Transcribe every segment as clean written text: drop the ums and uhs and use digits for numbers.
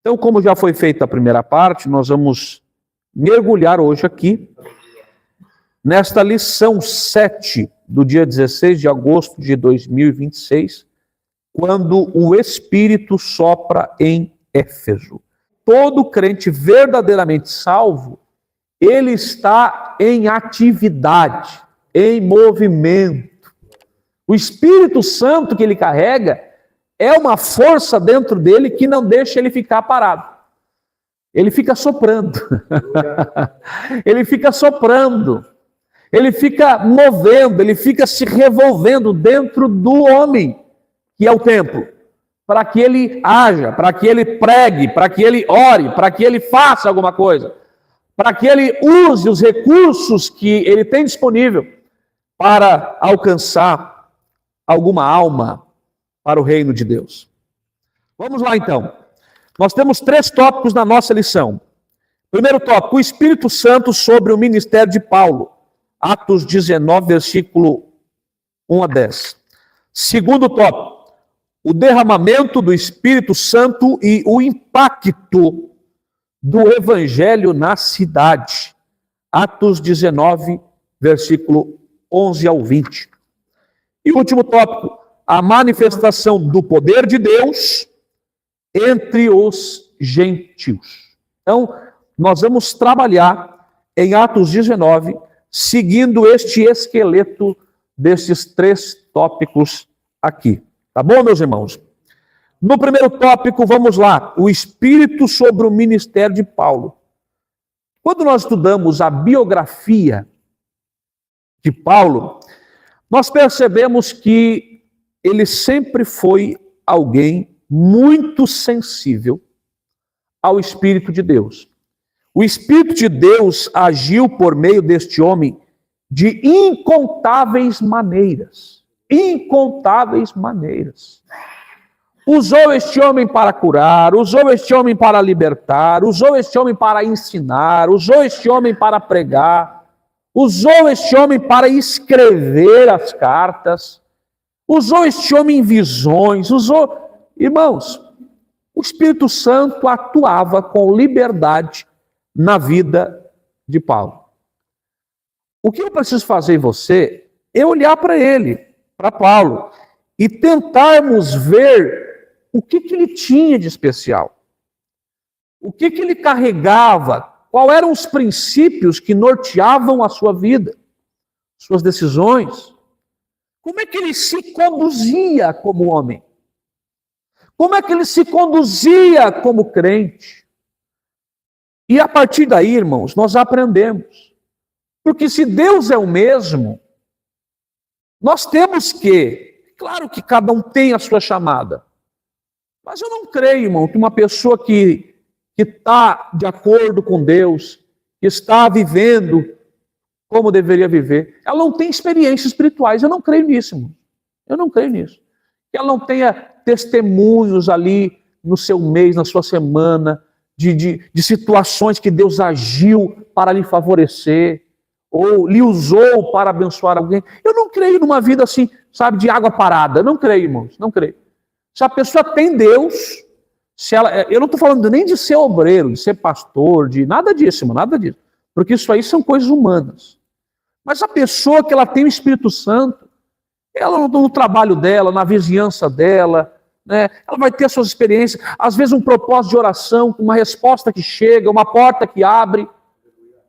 Então, como já foi feita a primeira parte, nós vamos mergulhar hoje aqui nesta lição 7 do dia 16 de agosto de 2026, quando o Espírito sopra em Éfeso. Todo crente verdadeiramente salvo, ele está em atividade, em movimento. O Espírito Santo que ele carrega é uma força dentro dele que não deixa ele ficar parado. Ele fica soprando. Ele fica soprando. Ele fica movendo, ele fica se revolvendo dentro do homem, que é o templo, para que ele haja, para que ele pregue, para que ele ore, para que ele faça alguma coisa, para que ele use os recursos que ele tem disponível para alcançar alguma alma para o reino de Deus. Vamos lá então. Nós temos 3 tópicos na nossa lição. Primeiro tópico, o Espírito Santo sobre o ministério de Paulo. Atos 19, versículo 1 a 10. Segundo tópico, o derramamento do Espírito Santo e o impacto do Evangelho na cidade. Atos 19, versículo 11 ao 20. E o último tópico, a manifestação do poder de Deus entre os gentios. Então, nós vamos trabalhar em Atos 19, seguindo este esqueleto desses 3 tópicos aqui. Tá bom, meus irmãos? No primeiro tópico, vamos lá, o Espírito sobre o ministério de Paulo. Quando nós estudamos a biografia de Paulo, nós percebemos que ele sempre foi alguém muito sensível ao Espírito de Deus. O Espírito de Deus agiu por meio deste homem de incontáveis maneiras. Incontáveis maneiras. Usou este homem para curar, usou este homem para libertar, usou este homem para ensinar, usou este homem para pregar, usou este homem para escrever as cartas, usou este homem em visões, usou... Irmãos, o Espírito Santo atuava com liberdade na vida de Paulo. O que eu preciso fazer em você é olhar para ele, para Paulo, e tentarmos ver o que ele tinha de especial. O que ele carregava, quais eram os princípios que norteavam a sua vida, suas decisões. Como é que ele se conduzia como homem? Como é que ele se conduzia como crente? E a partir daí, irmãos, nós aprendemos. Porque se Deus é o mesmo, nós temos que, claro que cada um tem a sua chamada, mas eu não creio, irmão, que uma pessoa que está de acordo com Deus, que está vivendo como deveria viver, ela não tem experiências espirituais. Eu não creio nisso, irmão. Eu não creio nisso. Que ela não tenha testemunhos ali no seu mês, na sua semana, de situações que Deus agiu para lhe favorecer, ou lhe usou para abençoar alguém. Eu não creio numa vida assim, sabe, de água parada. Não creio, irmãos, não creio. Se a pessoa tem Deus, se ela, eu não estou falando nem de ser obreiro, de ser pastor, de nada disso, irmão, nada disso. Porque isso aí são coisas humanas. Mas a pessoa que ela tem o Espírito Santo, ela no trabalho dela, na vizinhança dela, né, ela vai ter as suas experiências, às vezes um propósito de oração, uma resposta que chega, uma porta que abre.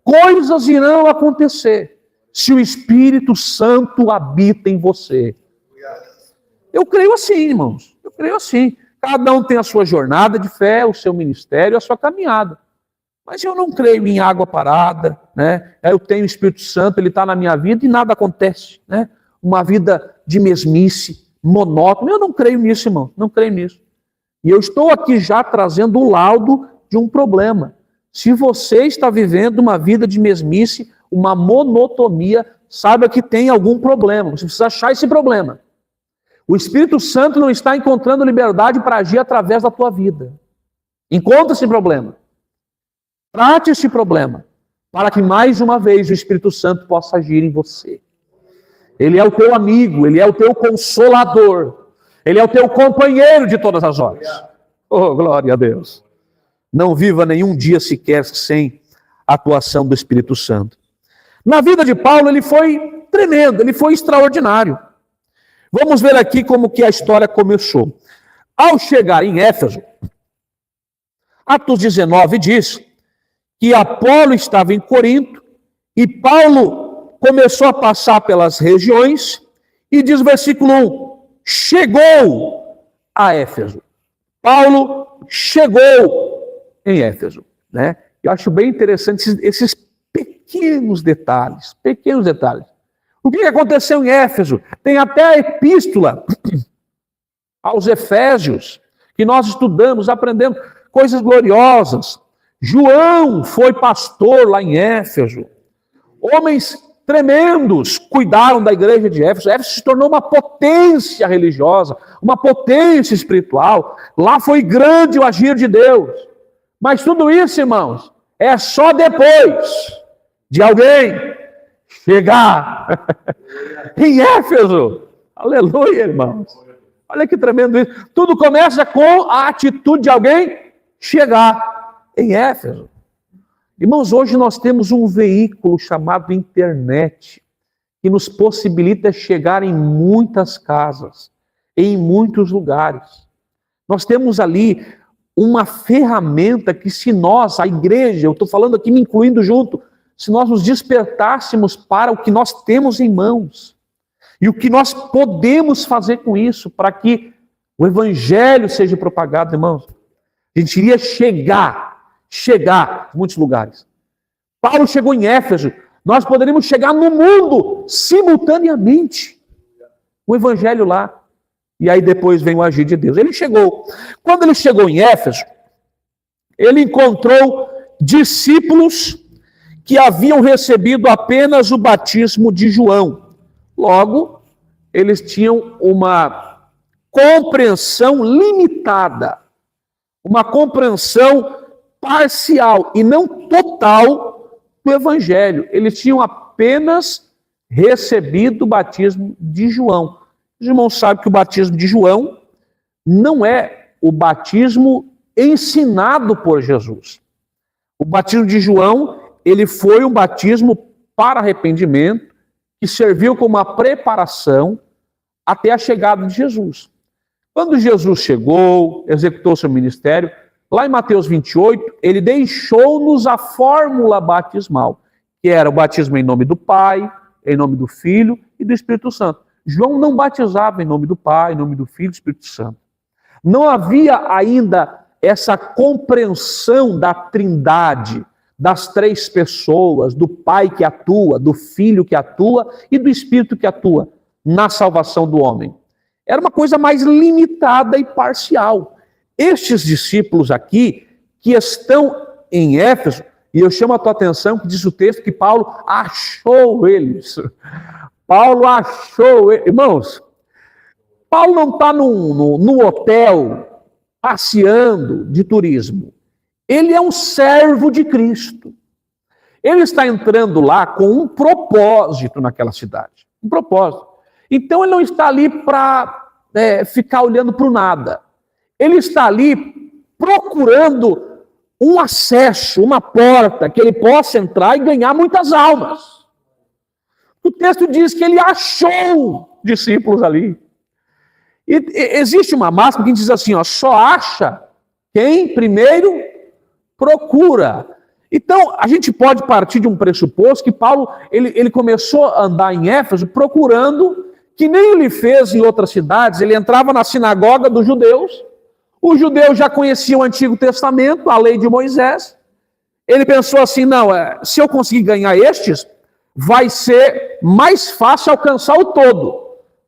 Coisas irão acontecer se o Espírito Santo habita em você. Eu creio assim, irmãos. Eu creio assim. Cada um tem a sua jornada de fé, o seu ministério, a sua caminhada. Mas eu não creio em água parada, né? Eu tenho o Espírito Santo, ele está na minha vida e nada acontece, né? Uma vida de mesmice, monótona. Eu não creio nisso, irmão. Não creio nisso. E eu estou aqui já trazendo o laudo de um problema. Se você está vivendo uma vida de mesmice, uma monotonia, saiba que tem algum problema. Você precisa achar esse problema. O Espírito Santo não está encontrando liberdade para agir através da tua vida. Encontra esse problema. Trate esse problema, para que mais uma vez o Espírito Santo possa agir em você. Ele é o teu amigo, ele é o teu consolador, ele é o teu companheiro de todas as horas. Oh, glória a Deus. não viva nenhum dia sequer sem a atuação do Espírito Santo. Na vida de Paulo, ele foi tremendo, ele foi extraordinário. Vamos ver aqui como que a história começou. Ao chegar em Éfeso, Atos 19 diz que Apolo estava em Corinto e Paulo começou a passar pelas regiões e diz o versículo 1, chegou a Éfeso. Paulo chegou em Éfeso, né? Eu acho bem interessante esses pequenos detalhes. O que aconteceu em Éfeso? Tem até a epístola aos Efésios, que nós estudamos, aprendemos coisas gloriosas. João foi pastor lá em Éfeso. Homens tremendos cuidaram da igreja de Éfeso. Éfeso se tornou uma potência religiosa, uma potência espiritual. Lá foi grande o agir de Deus. Mas tudo isso, irmãos, é só depois de alguém chegar em Éfeso. Aleluia, irmãos. Olha que tremendo isso. Tudo começa com a atitude de alguém chegar em Éfeso. Irmãos, hoje nós temos um veículo chamado internet, que nos possibilita chegar em muitas casas, em muitos lugares. Nós temos ali uma ferramenta que, se nós, a igreja, eu estou falando aqui me incluindo junto, se nós nos despertássemos para o que nós temos em mãos, e o que nós podemos fazer com isso, para que o evangelho seja propagado, irmãos, a gente iria chegar em muitos lugares. Paulo chegou em Éfeso, nós poderíamos chegar no mundo simultaneamente. O evangelho lá. E aí depois vem o agir de Deus. Ele chegou. Quando ele chegou em Éfeso, ele encontrou discípulos que haviam recebido apenas o batismo de João. Logo, eles tinham uma compreensão limitada, uma compreensão parcial e não total do evangelho. Eles tinham apenas recebido o batismo de João. Os irmãos sabem que o batismo de João não é o batismo ensinado por Jesus. O batismo de João, ele foi um batismo para arrependimento, que serviu como uma preparação até a chegada de Jesus. Quando Jesus chegou, executou seu ministério, lá em Mateus 28, ele deixou-nos a fórmula batismal, que era o batismo em nome do Pai, em nome do Filho e do Espírito Santo. João não batizava em nome do Pai, em nome do Filho e do Espírito Santo. Não havia ainda essa compreensão da trindade, das três pessoas, do Pai que atua, do Filho que atua e do Espírito que atua na salvação do homem. Era uma coisa mais limitada e parcial. Estes discípulos aqui, que estão em Éfeso, e eu chamo a tua atenção, que diz o texto que Paulo achou eles. Paulo achou eles. Irmãos, Paulo não está num hotel passeando de turismo. Ele é um servo de Cristo. Ele está entrando lá com um propósito naquela cidade. Um propósito. Então ele não está ali para ficar olhando para o nada. Ele está ali procurando um acesso, uma porta, que ele possa entrar e ganhar muitas almas. O texto diz que ele achou discípulos ali. E existe uma máxima que diz assim, ó, só acha quem primeiro procura. Então, a gente pode partir de um pressuposto que Paulo, ele começou a andar em Éfeso procurando, que nem ele fez em outras cidades, ele entrava na sinagoga dos judeus. Os judeus já conheciam o Antigo Testamento, a lei de Moisés. Ele pensou assim, não, se eu conseguir ganhar estes, vai ser mais fácil alcançar o todo.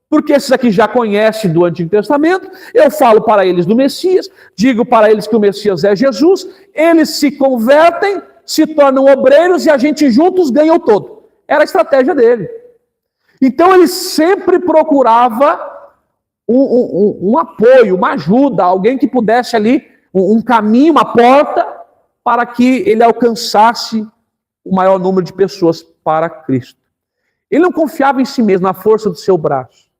Porque esses aqui já conhecem do Antigo Testamento, eu falo para eles do Messias, digo para eles que o Messias é Jesus, eles se convertem, se tornam obreiros e a gente juntos ganha o todo. Era a estratégia dele. Então ele sempre procurava um apoio, uma ajuda, alguém que pudesse ali, um caminho, uma porta, para que ele alcançasse o maior número de pessoas para Cristo. Ele não confiava em si mesmo, na força do seu braço.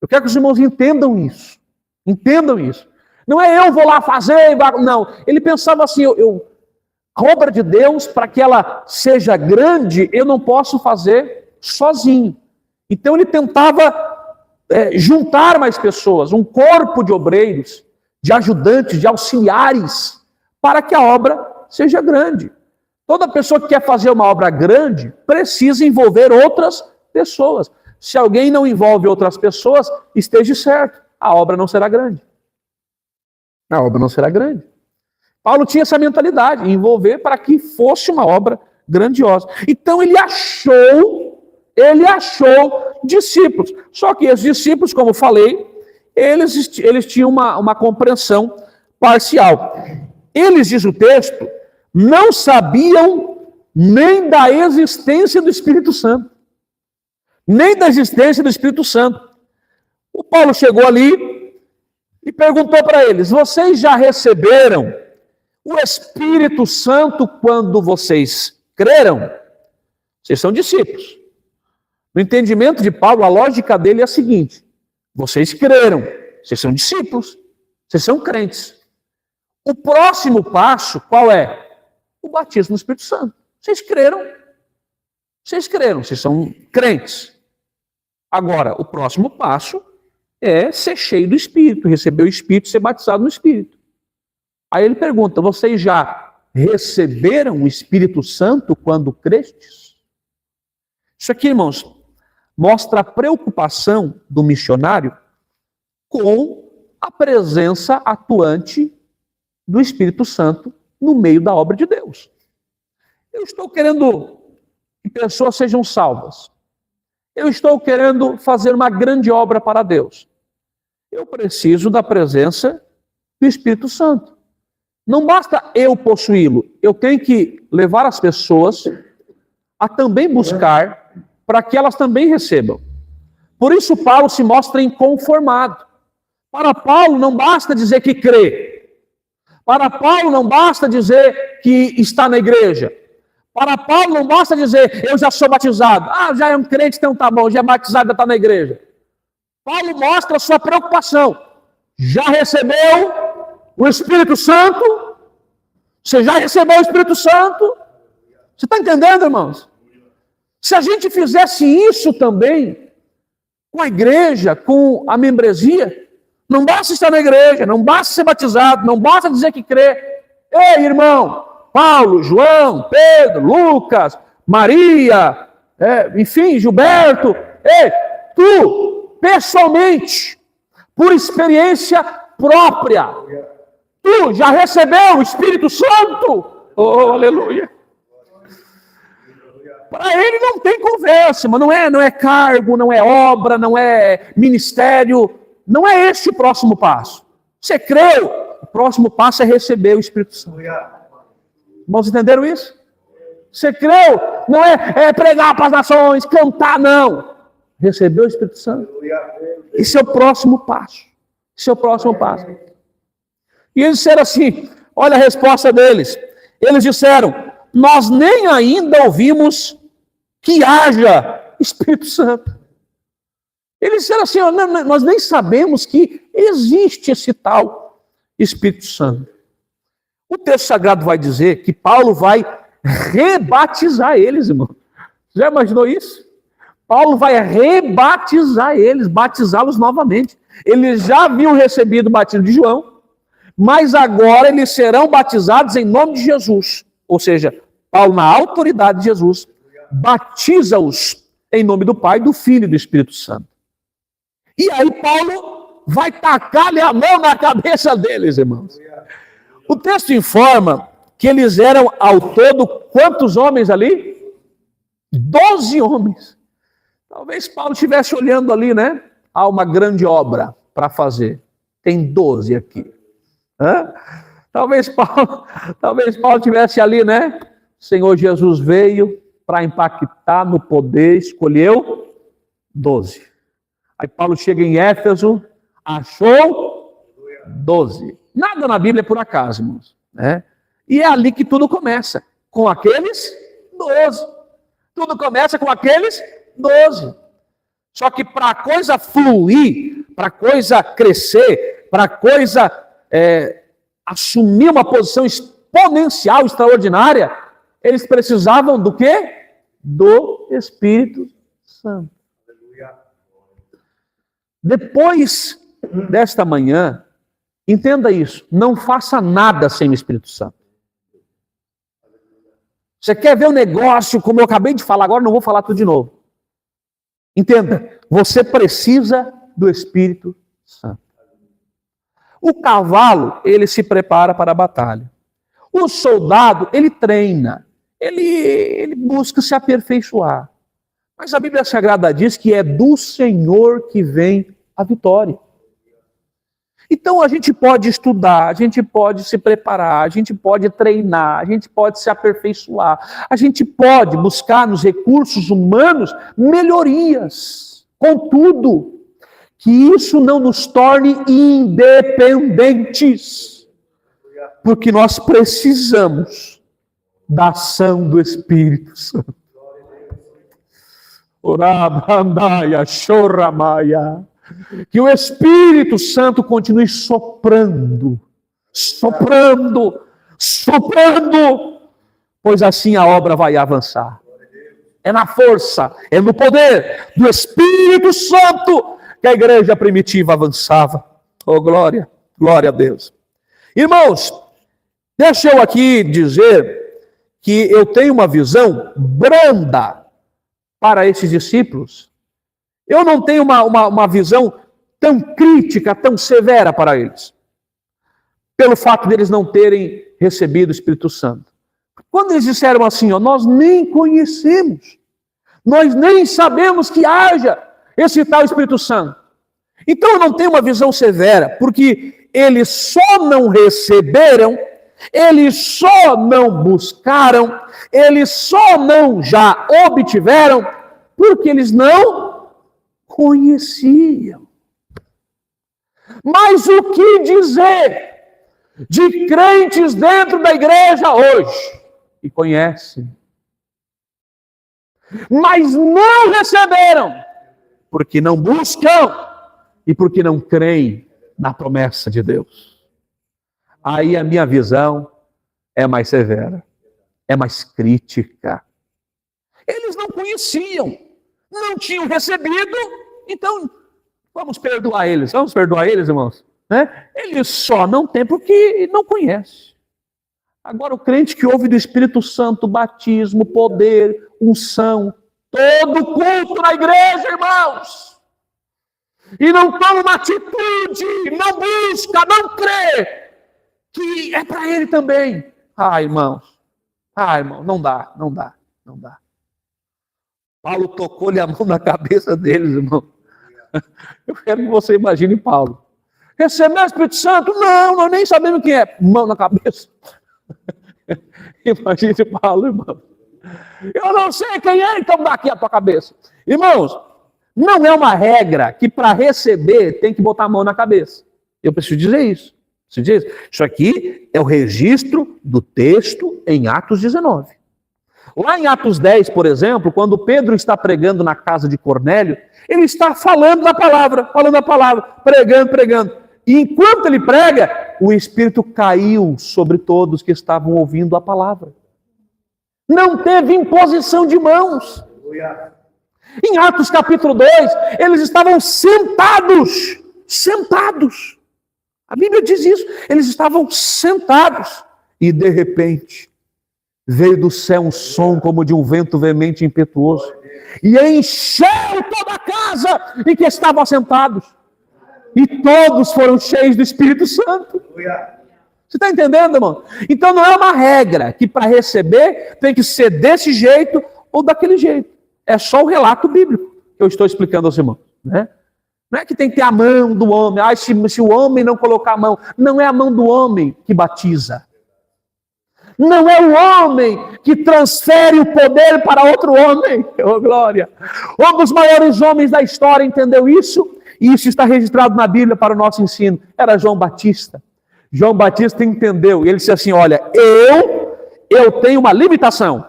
Eu quero que os irmãos entendam isso. Entendam isso. Não é eu vou lá fazer, não. Ele pensava assim, a obra de Deus, para que ela seja grande, eu não posso fazer sozinho. Então ele tentava juntar mais pessoas, um corpo de obreiros, de ajudantes, de auxiliares, para que a obra seja grande. Toda pessoa que quer fazer uma obra grande precisa envolver outras pessoas. Se alguém não envolve outras pessoas, esteja certo, a obra não será grande. A obra não será grande. Paulo tinha essa mentalidade, envolver para que fosse uma obra grandiosa. Então ele achou discípulos. Só que esses discípulos, como falei, eles tinham uma compreensão parcial. Eles, diz o texto, não sabiam nem da existência do Espírito Santo. Nem da existência do Espírito Santo. O Paulo chegou ali e perguntou para eles: vocês já receberam o Espírito Santo quando vocês creram? Vocês são discípulos. No entendimento de Paulo, a lógica dele é a seguinte: vocês creram, vocês são discípulos, vocês são crentes. O próximo passo, qual é? O batismo no Espírito Santo. Vocês creram, vocês são crentes. Agora, o próximo passo é ser cheio do Espírito, receber o Espírito e ser batizado no Espírito. Aí ele pergunta: vocês já receberam o Espírito Santo quando crestes? Isso aqui, irmãos, mostra a preocupação do missionário com a presença atuante do Espírito Santo no meio da obra de Deus. Eu estou querendo que pessoas sejam salvas. Eu estou querendo fazer uma grande obra para Deus. Eu preciso da presença do Espírito Santo. Não basta eu possuí-lo, eu tenho que levar as pessoas a também buscar para que elas também recebam. Por isso Paulo se mostra inconformado. Para Paulo não basta dizer que crê. Para Paulo não basta dizer que está na igreja. Para Paulo não basta dizer: eu já sou batizado. Ah, já é um crente, então tá bom, já é batizado, já está na igreja. Paulo mostra a sua preocupação. Já recebeu o Espírito Santo? Você já recebeu o Espírito Santo? Você está entendendo, irmãos? Se a gente fizesse isso também com a igreja, com a membresia, não basta estar na igreja, não basta ser batizado, não basta dizer que crê. Ei, irmão, Paulo, João, Pedro, Lucas, Maria, enfim, Gilberto, ei, tu, pessoalmente, por experiência própria, tu já recebeu o Espírito Santo? Oh, aleluia! Para ele não tem conversa, mas não é cargo, não é obra, não é ministério, não é este o próximo passo. Você creu, o próximo passo é receber o Espírito Santo. Irmãos, entenderam isso? Você creu, não é pregar para as nações, cantar, não. Receber o Espírito Santo. Esse é o próximo passo. Esse é o próximo passo. E eles disseram assim, olha a resposta deles. Eles disseram: nós nem ainda ouvimos que haja Espírito Santo. Eles disseram assim: nós nem sabemos que existe esse tal Espírito Santo. O texto sagrado vai dizer que Paulo vai rebatizar eles, irmão. Já imaginou isso? Paulo vai rebatizar eles, batizá-los novamente. Eles já haviam recebido o batismo de João, mas agora eles serão batizados em nome de Jesus. Ou seja, Paulo, na autoridade de Jesus, batiza-os em nome do Pai, do Filho e do Espírito Santo. E aí Paulo vai tacar-lhe a mão na cabeça deles, irmãos. O texto informa que eles eram ao todo quantos homens ali? 12 homens. Talvez Paulo estivesse olhando ali, né? Há uma grande obra para fazer. Tem 12 aqui. Talvez Paulo estivesse ali, né? O Senhor Jesus veio para impactar no poder, escolheu 12. Aí Paulo chega em Éfeso, achou 12. Nada na Bíblia é por acaso, irmãos. Né? E é ali que tudo começa, com aqueles 12. Tudo começa com aqueles 12. Só que para a coisa fluir, para a coisa crescer, para a coisa assumir uma posição exponencial, extraordinária, eles precisavam do quê? Do Espírito Santo. Depois desta manhã, entenda isso, não faça nada sem o Espírito Santo. Você quer ver o negócio, como eu acabei de falar, agora não vou falar tudo de novo. Entenda, você precisa do Espírito Santo. O cavalo, ele se prepara para a batalha. O soldado, ele treina, ele busca se aperfeiçoar. Mas a Bíblia Sagrada diz que é do Senhor que vem a vitória. Então a gente pode estudar, a gente pode se preparar, a gente pode treinar, a gente pode se aperfeiçoar, a gente pode buscar nos recursos humanos melhorias. Contudo, que isso não nos torne independentes, porque nós precisamos da ação do Espírito Santo. Orabandaia, choramaya. Que o Espírito Santo continue soprando, soprando, soprando, pois assim a obra vai avançar. É na força, é no poder do Espírito Santo que a igreja primitiva avançava. Oh, glória, glória a Deus. Irmãos, deixa eu aqui dizer que eu tenho uma visão branda para esses discípulos. Eu não tenho uma visão tão crítica, tão severa para eles, pelo fato deles não terem recebido o Espírito Santo. Quando eles disseram assim, ó, nós nem conhecemos, nós nem sabemos que haja esse tal Espírito Santo. Então eu não tenho uma visão severa, porque eles só não receberam, eles só não buscaram, eles só não já obtiveram, porque eles não conheciam. Mas o que dizer de crentes dentro da igreja hoje que conhecem, mas não receberam, porque não buscam e porque não creem na promessa de Deus? Aí a minha visão é mais severa, é mais crítica. Eles não conheciam, não tinham recebido, então vamos perdoar eles, irmãos. Né? Eles só não têm porque não conhecem. Agora o crente que ouve do Espírito Santo, batismo, poder, unção, todo culto na igreja, irmãos, e não toma uma atitude, não busca, não crê, que é para ele também. Irmão, não dá. Paulo tocou-lhe a mão na cabeça deles, irmão. Eu quero que você imagine Paulo. Recebeu o Espírito Santo? Não, nós nem sabemos quem é. Mão na cabeça. Imagine Paulo, irmão. Eu não sei quem é, então dá aqui a tua cabeça. Irmãos, não é uma regra que para receber tem que botar a mão na cabeça. Eu preciso dizer isso. Isso aqui é o registro do texto em Atos 19. Lá em Atos 10, por exemplo, quando Pedro está pregando na casa de Cornélio, ele está falando a palavra, pregando. E enquanto ele prega, o Espírito caiu sobre todos que estavam ouvindo a palavra. Não teve imposição de mãos. Em Atos capítulo 2, eles estavam sentados. A Bíblia diz isso. Eles estavam sentados. E de repente, veio do céu um som como de um vento veemente e impetuoso. E encheu toda a casa em que estavam assentados. E todos foram cheios do Espírito Santo. Você está entendendo, irmão? Então não é uma regra que para receber tem que ser desse jeito ou daquele jeito. É só o relato bíblico que eu estou explicando aos irmãos. Né? Não é que tem que ter a mão do homem. Se o homem não colocar a mão. Não é a mão do homem que batiza. Não é o homem que transfere o poder para outro homem. Oh, glória! Um dos maiores homens da história entendeu isso. E isso está registrado na Bíblia para o nosso ensino. Era João Batista. João Batista entendeu. E ele disse assim, olha, eu tenho uma limitação.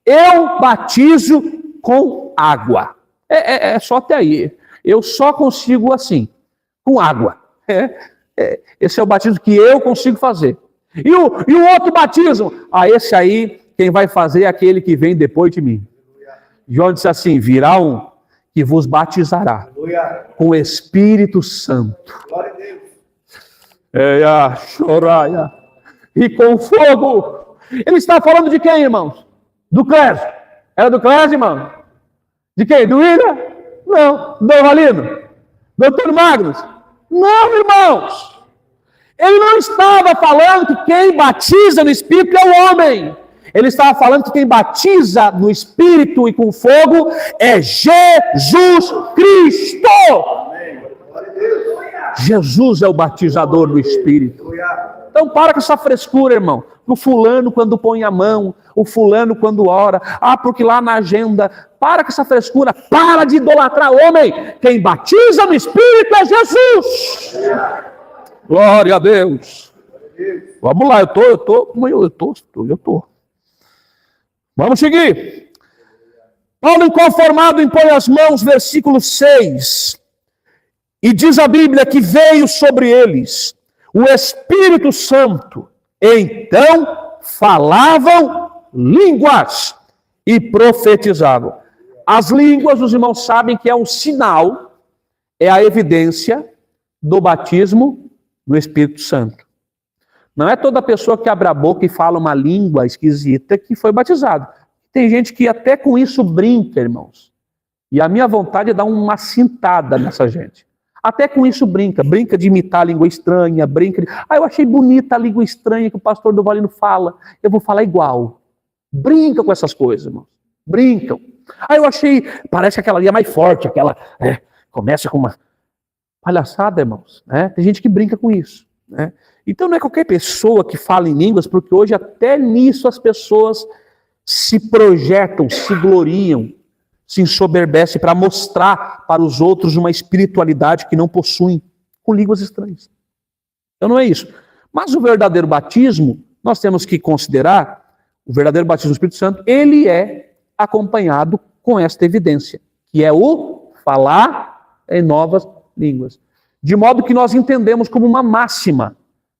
Eu batizo com água. É só até aí. Eu só consigo assim, com água. esse é o batismo que eu consigo fazer. E o outro batismo? Esse aí, quem vai fazer é aquele que vem depois de mim. João disse assim, virá um que vos batizará com o Espírito Santo. Glória a Deus. Choraia. E com fogo. Ele está falando de quem, irmãos? Do Clésio. Era do Clésio, irmão? De quem? Do William? Não. Do Valino? Doutor Magnus? Não, irmãos. Ele não estava falando que quem batiza no Espírito é o homem. Ele estava falando que quem batiza no Espírito e com fogo é Jesus Cristo. Amém. Glória a Deus. Jesus é o batizador do Espírito. Então para com essa frescura, irmão. O fulano quando põe a mão, o fulano quando ora. Porque lá na agenda. Para com essa frescura. Para de idolatrar homem. Quem batiza no Espírito é Jesus. Glória a Deus. Vamos lá, eu tô. Vamos seguir. Paulo inconformado impõe as mãos, versículo 6. E diz a Bíblia que veio sobre eles o Espírito Santo. Então falavam línguas e profetizavam. As línguas, os irmãos sabem que é um sinal, é a evidência do batismo no Espírito Santo. Não é toda pessoa que abre a boca e fala uma língua esquisita que foi batizado. Tem gente que até com isso brinca, irmãos. E a minha vontade é dar uma cintada nessa gente. Até com isso brinca de imitar a língua estranha, brinca de... eu achei bonita a língua estranha que o pastor do Valino fala, eu vou falar igual. Brinca com essas coisas, irmãos. Brincam. Eu achei, parece que aquela ali é mais forte, aquela, começa com uma palhaçada, irmãos. Tem gente que brinca com isso. Então não é qualquer pessoa que fala em línguas, porque hoje até nisso as pessoas se projetam, se gloriam, se ensoberbecem para mostrar para os outros uma espiritualidade que não possuem, com línguas estranhas. Então não é isso. Mas o verdadeiro batismo, nós temos que considerar, o verdadeiro batismo do Espírito Santo, ele é acompanhado com esta evidência, que é o falar em novas línguas. De modo que nós entendemos como uma máxima.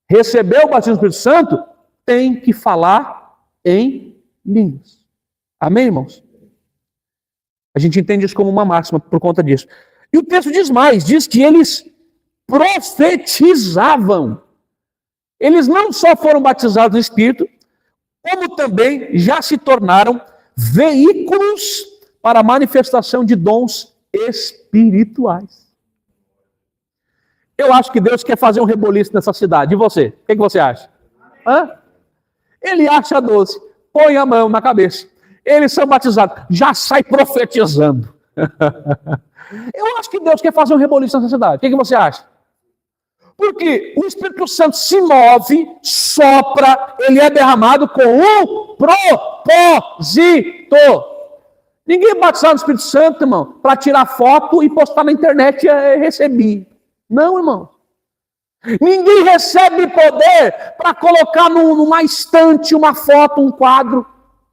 Receber o batismo do Espírito Santo, tem que falar em línguas. Amém, irmãos? A gente entende isso como uma máxima por conta disso. E o texto diz mais, diz que eles profetizavam. Eles não só foram batizados no Espírito, como também já se tornaram veículos para a manifestação de dons espirituais. Eu acho que Deus quer fazer um reboliço nessa cidade. E você? O que você acha? Ele acha doce. Põe a mão na cabeça. Eles são batizados. Já sai profetizando. Eu acho que Deus quer fazer um reboliço nessa cidade. O que você acha? Porque o Espírito Santo se move, sopra, ele é derramado com um propósito. Ninguém é batizado no Espírito Santo, irmão, para tirar foto e postar na internet e receber. Não, irmão. Ninguém recebe poder para colocar numa estante uma foto, um quadro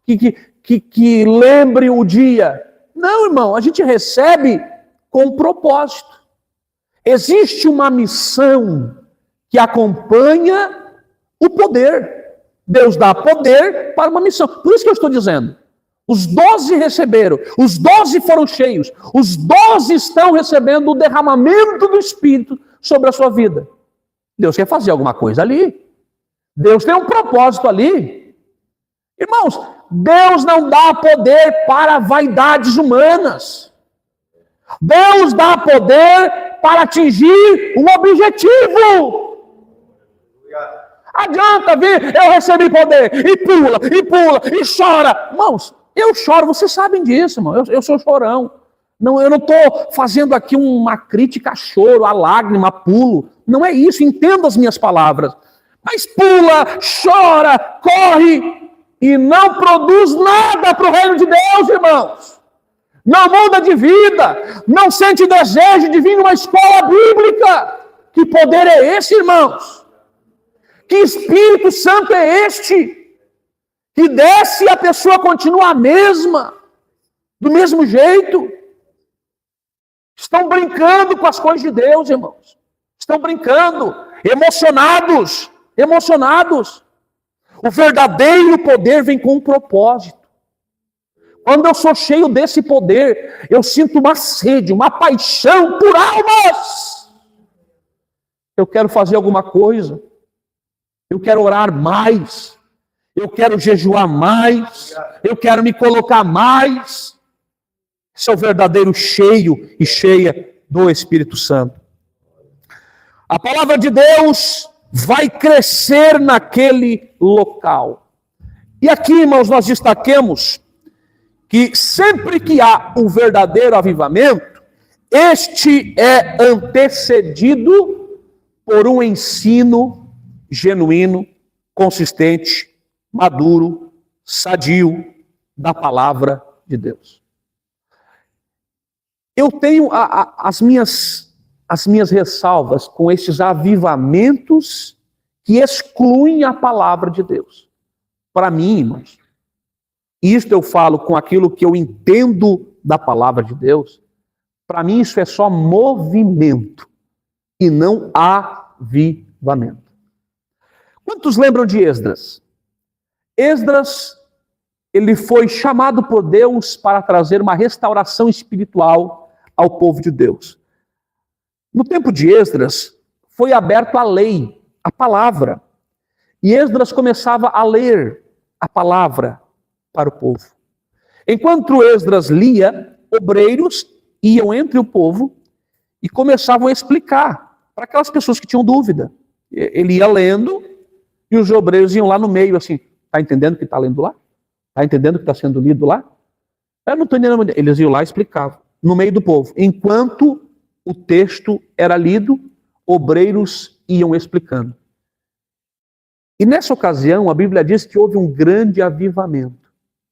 que lembre o dia. Não, irmão, a gente recebe com propósito. Existe uma missão que acompanha o poder. Deus dá poder para uma missão. Por isso que eu estou dizendo. Os 12 receberam, os 12 foram cheios, os 12 estão recebendo o derramamento do Espírito sobre a sua vida. Deus quer fazer alguma coisa ali. Deus tem um propósito ali. Irmãos, Deus não dá poder para vaidades humanas. Deus dá poder para atingir um objetivo. Adianta vir, eu recebi poder, e pula, e chora. Irmãos, eu choro, vocês sabem disso, irmão. Eu sou chorão. Não, eu não estou fazendo aqui uma crítica a choro, a lágrima, a pulo. Não é isso, entenda as minhas palavras. Mas pula, chora, corre e não produz nada para o reino de Deus, irmãos. Não muda de vida, não sente desejo de vir numa escola bíblica. Que poder é esse, irmãos? Que Espírito Santo é este? Que desce e a pessoa continua a mesma, do mesmo jeito. Estão brincando com as coisas de Deus, irmãos. Estão brincando. emocionados, emocionados. O verdadeiro poder vem com um propósito. Quando eu sou cheio desse poder, eu sinto uma sede, uma paixão por almas. Eu quero fazer alguma coisa. Eu quero orar mais. Eu quero jejuar mais. Eu quero me colocar mais. Esse é o verdadeiro cheio e cheia do Espírito Santo. A palavra de Deus vai crescer naquele local. E aqui, irmãos, nós destaquemos que sempre que há um verdadeiro avivamento, este é antecedido por um ensino genuíno, consistente, maduro, sadio da palavra de Deus. Eu tenho as minhas ressalvas com esses avivamentos que excluem a palavra de Deus. Para mim, irmãos, isto eu falo com aquilo que eu entendo da palavra de Deus, para mim isso é só movimento e não avivamento. Quantos lembram de Esdras? Esdras, ele foi chamado por Deus para trazer uma restauração espiritual ao povo de Deus. No tempo de Esdras, foi aberto a lei, a palavra. E Esdras começava a ler a palavra para o povo. Enquanto Esdras lia, obreiros iam entre o povo e começavam a explicar para aquelas pessoas que tinham dúvida. Ele ia lendo e os obreiros iam lá no meio assim, está entendendo o que está lendo lá? Está entendendo o que está sendo lido lá? Eu não estou entendendo. Eles iam lá e explicavam, no meio do povo. Enquanto o texto era lido, obreiros iam explicando. E nessa ocasião, a Bíblia diz que houve um grande avivamento.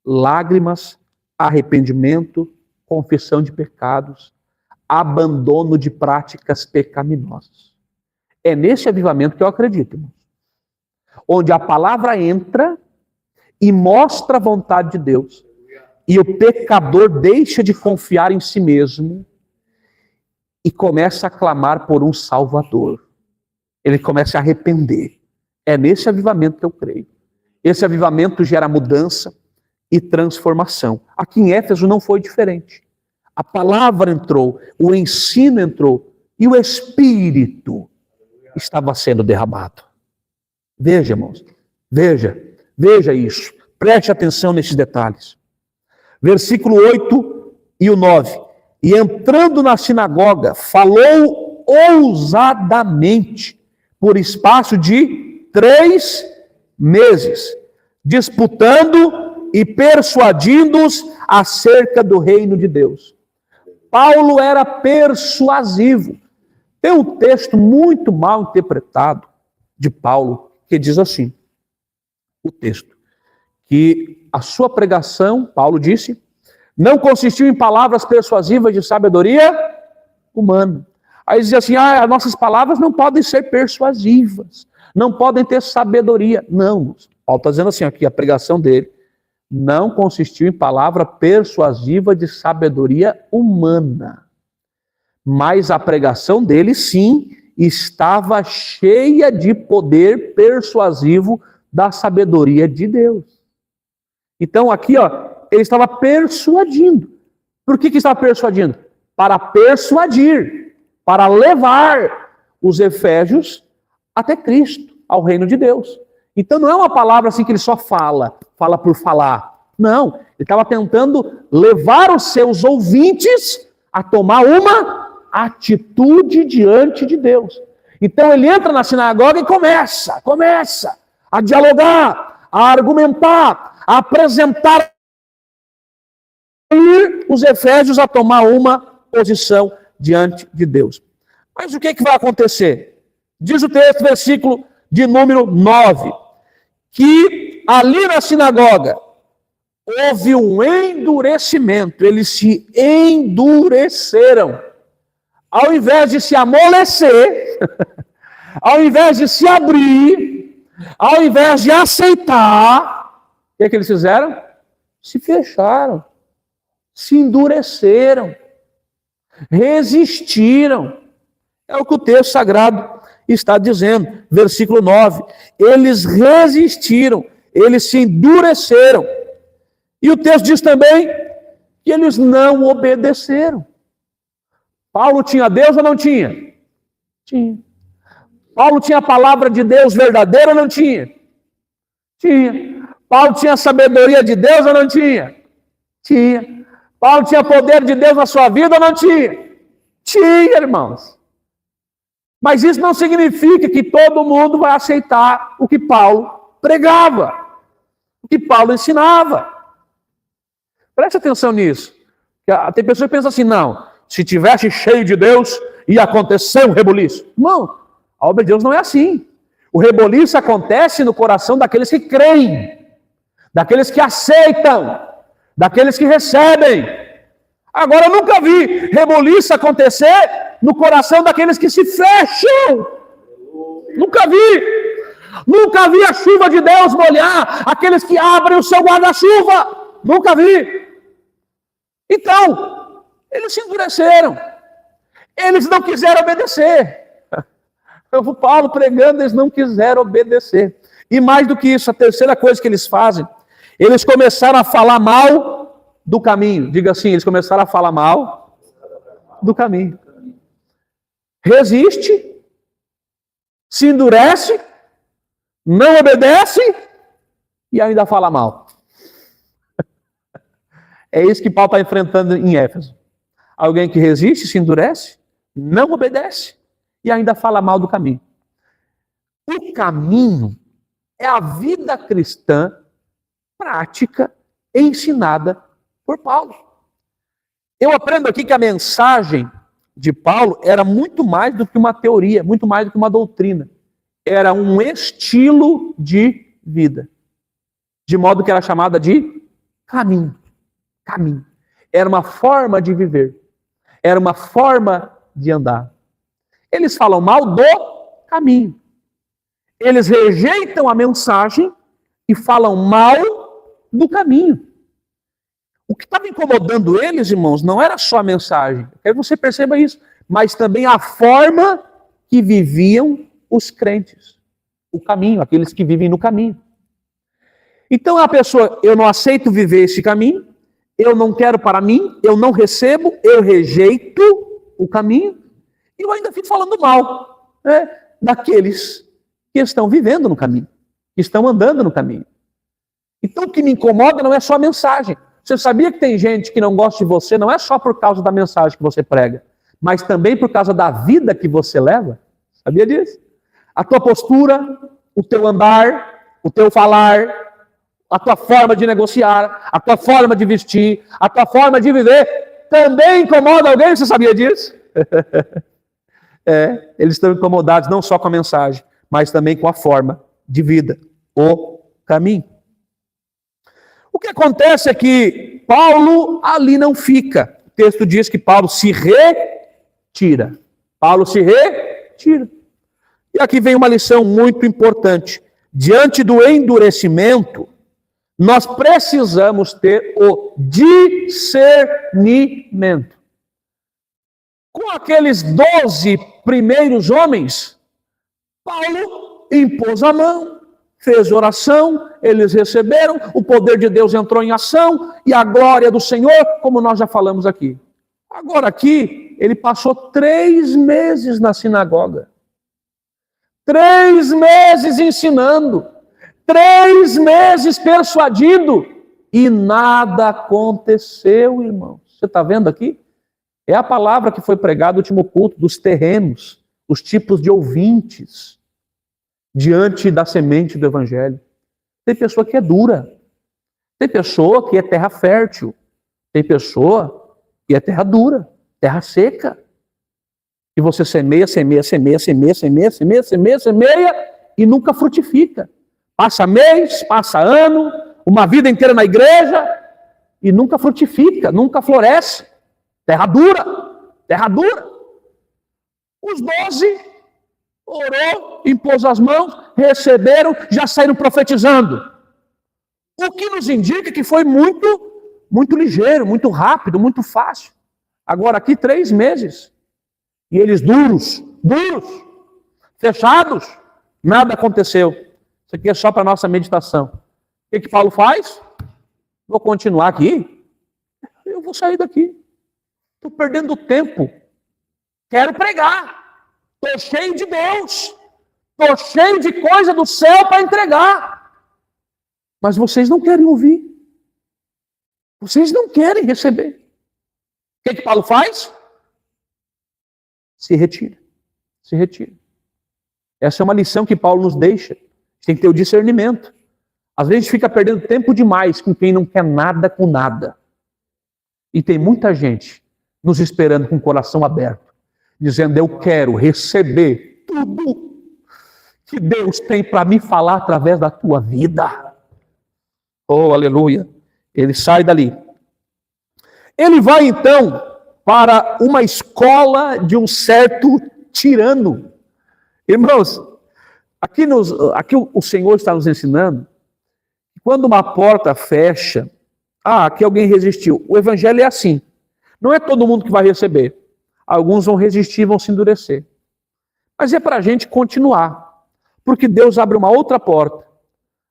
Lágrimas, arrependimento, confissão de pecados, abandono de práticas pecaminosas. É nesse avivamento que eu acredito, irmãos. Onde a palavra entra e mostra a vontade de Deus. E o pecador deixa de confiar em si mesmo e começa a clamar por um Salvador. Ele começa a arrepender. É nesse avivamento que eu creio. Esse avivamento gera mudança e transformação. Aqui em Éfeso não foi diferente. A palavra entrou, o ensino entrou e o Espírito estava sendo derramado. Veja, irmãos, veja isso. Preste atenção nesses detalhes. Versículo 8 e o 9. E entrando na sinagoga, falou ousadamente por espaço de 3 meses, disputando e persuadindo-os acerca do reino de Deus. Paulo era persuasivo. Tem um texto muito mal interpretado de Paulo, que diz assim, o texto, que a sua pregação, Paulo disse, não consistiu em palavras persuasivas de sabedoria humana. Aí dizia assim, as nossas palavras não podem ser persuasivas, não podem ter sabedoria. Não, Paulo está dizendo assim aqui, a pregação dele não consistiu em palavra persuasiva de sabedoria humana. Mas a pregação dele, sim, estava cheia de poder persuasivo da sabedoria de Deus. Então aqui, ele estava persuadindo. Por que estava persuadindo? Para persuadir, para levar os efésios até Cristo, ao reino de Deus. Então não é uma palavra assim que ele só fala por falar. Não, ele estava tentando levar os seus ouvintes a tomar uma atitude diante de Deus. Então ele entra na sinagoga e começa a dialogar, a argumentar, a apresentar os efésios a tomar uma posição diante de Deus. Mas o que vai acontecer? Diz o texto, versículo de número 9, que ali na sinagoga houve um endurecimento, eles se endureceram. Ao invés de se amolecer, ao invés de se abrir, ao invés de aceitar, o que eles fizeram? Se fecharam, se endureceram, resistiram. É o que o texto sagrado está dizendo. Versículo 9. Eles resistiram, eles se endureceram. E o texto diz também que eles não obedeceram. Paulo tinha Deus ou não tinha? Tinha. Paulo tinha a palavra de Deus verdadeira ou não tinha? Tinha. Paulo tinha a sabedoria de Deus ou não tinha? Tinha. Paulo tinha poder de Deus na sua vida ou não tinha? Tinha, irmãos. Mas isso não significa que todo mundo vai aceitar o que Paulo pregava, o que Paulo ensinava. Preste atenção nisso. Tem pessoas que pensam assim, não, se tivesse cheio de Deus, ia acontecer um reboliço. Não, a obra de Deus não é assim. O reboliço acontece no coração daqueles que creem, daqueles que aceitam, daqueles que recebem. Agora, eu nunca vi reboliço acontecer no coração daqueles que se fecham. Nunca vi. Nunca vi a chuva de Deus molhar aqueles que abrem o seu guarda-chuva. Nunca vi. Então, eles se endureceram. Eles não quiseram obedecer. O Paulo pregando, eles não quiseram obedecer. E mais do que isso, a terceira coisa que eles fazem, eles começaram a falar mal do caminho. Diga assim, eles começaram a falar mal do caminho. Resiste, se endurece, não obedece e ainda fala mal. É isso que Paulo está enfrentando em Éfeso. Alguém que resiste, se endurece, não obedece e ainda fala mal do caminho. O caminho é a vida cristã prática ensinada por Paulo. Eu aprendo aqui que a mensagem de Paulo era muito mais do que uma teoria, muito mais do que uma doutrina. Era um estilo de vida. De modo que era chamada de caminho. Caminho. Era uma forma de viver. Era uma forma de andar. Eles falam mal do caminho. Eles rejeitam a mensagem e falam mal do caminho. O que estava incomodando eles, irmãos, não era só a mensagem. Eu quero que você perceba isso. Mas também a forma que viviam os crentes. O caminho, aqueles que vivem no caminho. Então a pessoa, eu não aceito viver esse caminho, eu não quero para mim, eu não recebo, eu rejeito o caminho, e eu ainda fico falando mal daqueles que estão vivendo no caminho, que estão andando no caminho. Então o que me incomoda não é só a mensagem. Você sabia que tem gente que não gosta de você, não é só por causa da mensagem que você prega, mas também por causa da vida que você leva? Sabia disso? A tua postura, o teu andar, o teu falar, a tua forma de negociar, a tua forma de vestir, a tua forma de viver, também incomoda alguém? Você sabia disso? Eles estão incomodados não só com a mensagem, mas também com a forma de vida, o caminho. O que acontece é que Paulo ali não fica. O texto diz que Paulo se retira. Paulo se retira. E aqui vem uma lição muito importante. Diante do endurecimento, nós precisamos ter o discernimento. Com aqueles 12 primeiros homens, Paulo impôs a mão, fez oração, eles receberam, o poder de Deus entrou em ação, e a glória do Senhor, como nós já falamos aqui. Agora aqui, ele passou 3 meses na sinagoga. 3 meses ensinando. 3 meses persuadindo. E nada aconteceu, irmãos. Você está vendo aqui? É a palavra que foi pregada no último culto, dos terrenos, os tipos de ouvintes, diante da semente do evangelho. Tem pessoa que é dura. Tem pessoa que é terra fértil. Tem pessoa que é terra dura, terra seca. E você semeia, semeia, semeia, semeia, semeia, semeia, semeia, semeia, e nunca frutifica. Passa mês, passa ano, uma vida inteira na igreja, e nunca frutifica, nunca floresce. Terra dura, terra dura. Os 12 orou, impôs as mãos, receberam, já saíram profetizando. O que nos indica que foi muito ligeiro, muito rápido, muito fácil. Agora aqui 3 meses. E eles duros, duros, fechados, nada aconteceu. Isso aqui é só para a nossa meditação. O que Paulo faz? Vou continuar aqui? Eu vou sair daqui. Estou perdendo tempo. Quero pregar. Estou cheio de Deus. Estou cheio de coisa do céu para entregar. Mas vocês não querem ouvir. Vocês não querem receber. O que Paulo faz? Se retira. Se retira. Essa é uma lição que Paulo nos deixa. A gente tem que ter o discernimento. Às vezes a gente fica perdendo tempo demais com quem não quer nada com nada. E tem muita gente nos esperando com o coração aberto, dizendo: eu quero receber tudo que Deus tem para me falar através da tua vida. Oh, aleluia. Ele sai dali. Ele vai então para uma escola de um certo tirano. Irmãos, aqui o Senhor está nos ensinando que quando uma porta fecha, aqui alguém resistiu. O evangelho é assim. Não é todo mundo que vai receber. Alguns vão resistir, vão se endurecer. Mas é para a gente continuar. Porque Deus abre uma outra porta,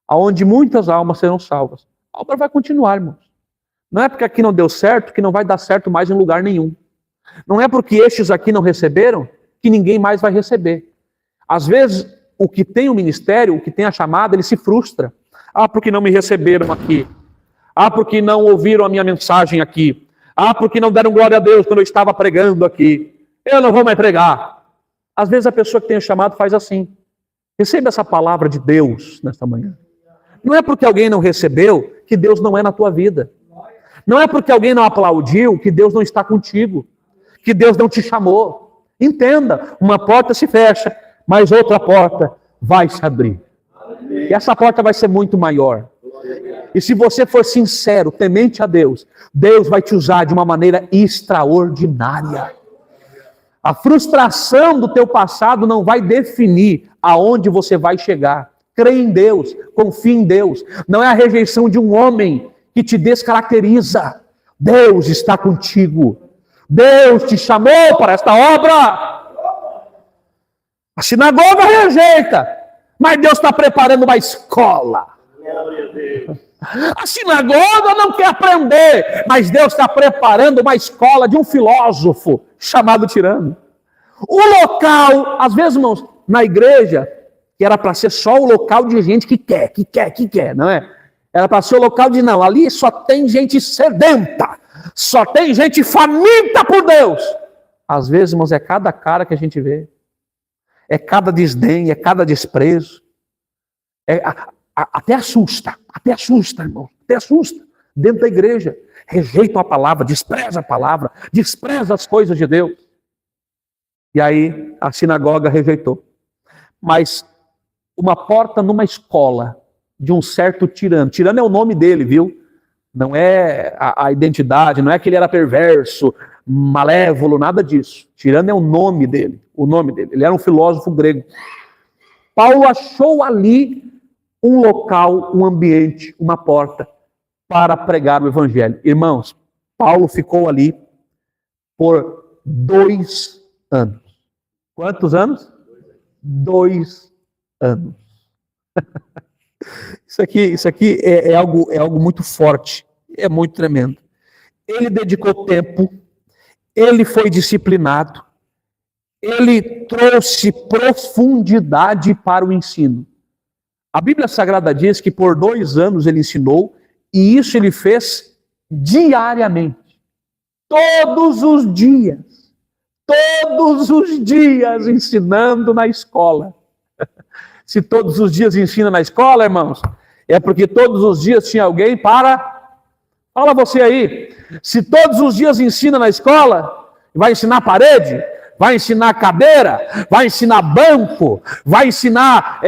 onde muitas almas serão salvas. A obra vai continuar, irmãos. Não é porque aqui não deu certo que não vai dar certo mais em lugar nenhum. Não é porque estes aqui não receberam que ninguém mais vai receber. Às vezes, o que tem o ministério, o que tem a chamada, ele se frustra. Porque não me receberam aqui. Porque não ouviram a minha mensagem aqui. Porque não deram glória a Deus quando eu estava pregando aqui. Eu não vou mais pregar. Às vezes a pessoa que tem o chamado faz assim. Receba essa palavra de Deus nesta manhã. Não é porque alguém não recebeu que Deus não é na tua vida. Não é porque alguém não aplaudiu que Deus não está contigo. Que Deus não te chamou. Entenda, uma porta se fecha, mas outra porta vai se abrir. E essa porta vai ser muito maior. E se você for sincero, temente a Deus, Deus vai te usar de uma maneira extraordinária. A frustração do teu passado não vai definir aonde você vai chegar. Crê em Deus, confie em Deus. Não é a rejeição de um homem que te descaracteriza. Deus está contigo. Deus te chamou para esta obra. A sinagoga rejeita, mas Deus está preparando uma escola. A sinagoga não quer aprender, mas Deus está preparando uma escola de um filósofo chamado tirano. O local, às vezes, irmãos, na igreja, que era para ser só o local de gente que quer, não é? Era para ser o local de não, ali só tem gente sedenta, só tem gente faminta por Deus. Às vezes, irmãos, é cada cara que a gente vê, é cada desdém, é cada desprezo, até assusta, irmão, até assusta. Dentro da igreja, rejeita a palavra, despreza as coisas de Deus. E aí a sinagoga rejeitou. Mas uma porta numa escola de um certo tirano. Tirano é o nome dele, viu? Não é a identidade, não é que ele era perverso, malévolo, nada disso. Tirano é o nome dele, Ele era um filósofo grego. Paulo achou ali um local, um ambiente, uma porta para pregar o evangelho. Irmãos, Paulo ficou ali por 2 anos. Quantos anos? 2 anos. Isso aqui é algo muito forte, é muito tremendo. Ele dedicou tempo, ele foi disciplinado, ele trouxe profundidade para o ensino. A Bíblia Sagrada diz que por 2 anos ele ensinou, e isso ele fez diariamente. Todos os dias ensinando na escola. Se todos os dias ensina na escola, irmãos, é porque todos os dias tinha alguém para... Fala você aí. Se todos os dias ensina na escola, vai ensinar parede, vai ensinar cadeira, vai ensinar banco, vai ensinar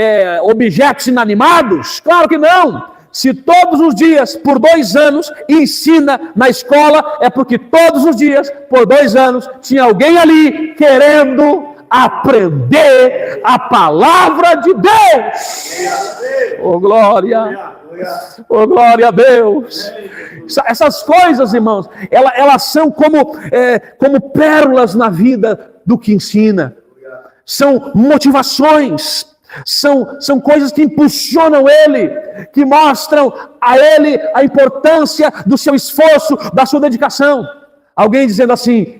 objetos inanimados? Claro que não. Se todos os dias, por 2 anos, ensina na escola, é porque todos os dias, por 2 anos, tinha alguém ali querendo aprender a palavra de Deus. Oh, glória! Oh, glória a Deus! Essas coisas, irmãos, elas são como pérolas na vida do que ensina. são motivações, são coisas que impulsionam ele, que mostram a ele a importância do seu esforço, da sua dedicação. Alguém dizendo assim,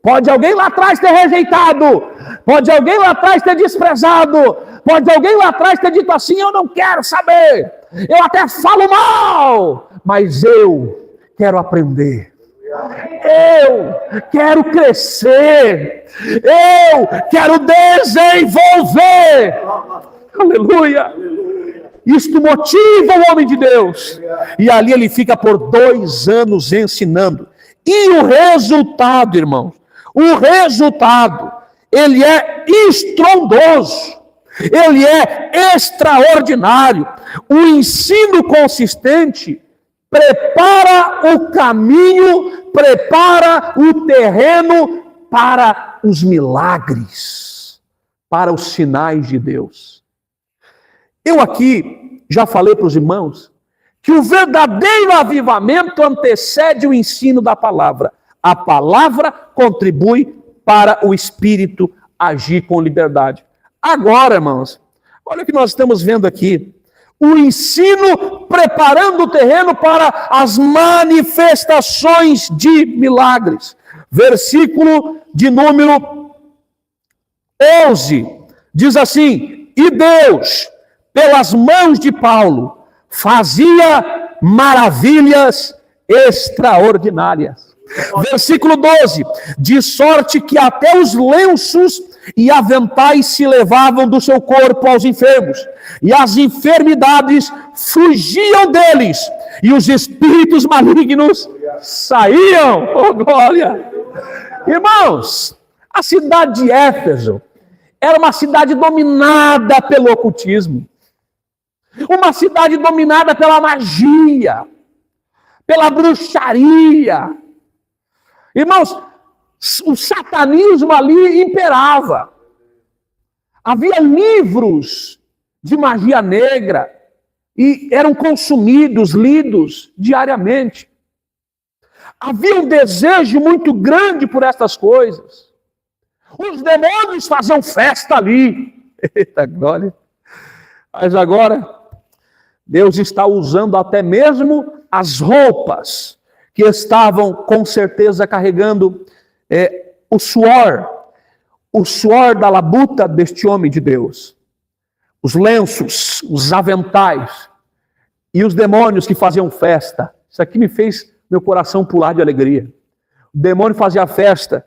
pode alguém lá atrás ter rejeitado, pode alguém lá atrás ter desprezado, pode alguém lá atrás ter dito assim, eu não quero saber, eu até falo mal, mas eu quero aprender. Eu quero crescer, eu quero desenvolver. Aleluia! Isto motiva o homem de Deus. E ali ele fica por 2 anos ensinando. E o resultado, irmãos, ele é estrondoso, ele é extraordinário. O ensino consistente prepara o caminho, prepara o terreno para os milagres, para os sinais de Deus. Eu aqui já falei para os irmãos que o verdadeiro avivamento antecede o ensino da palavra. A palavra contribui para o Espírito agir com liberdade. Agora, irmãos, olha o que nós estamos vendo aqui. O ensino preparando o terreno para as manifestações de milagres. Versículo de número 11, diz assim, e Deus, pelas mãos de Paulo, fazia maravilhas extraordinárias. Versículo 12, de sorte que até os lenços e aventais se levavam do seu corpo aos enfermos, e as enfermidades fugiam deles, e os espíritos malignos saíam. Oh, glória! Irmãos, a cidade de Éfeso era uma cidade dominada pelo ocultismo, uma cidade dominada pela magia, pela bruxaria. Irmãos, o satanismo ali imperava. Havia livros de magia negra e eram consumidos, lidos diariamente. Havia um desejo muito grande por estas coisas. Os demônios faziam festa ali. Eita glória! Mas agora, Deus está usando até mesmo as roupas que estavam com certeza carregando o suor da labuta deste homem de Deus, os lenços, os aventais e os demônios que faziam festa. Isso aqui me fez meu coração pular de alegria. O demônio fazia festa,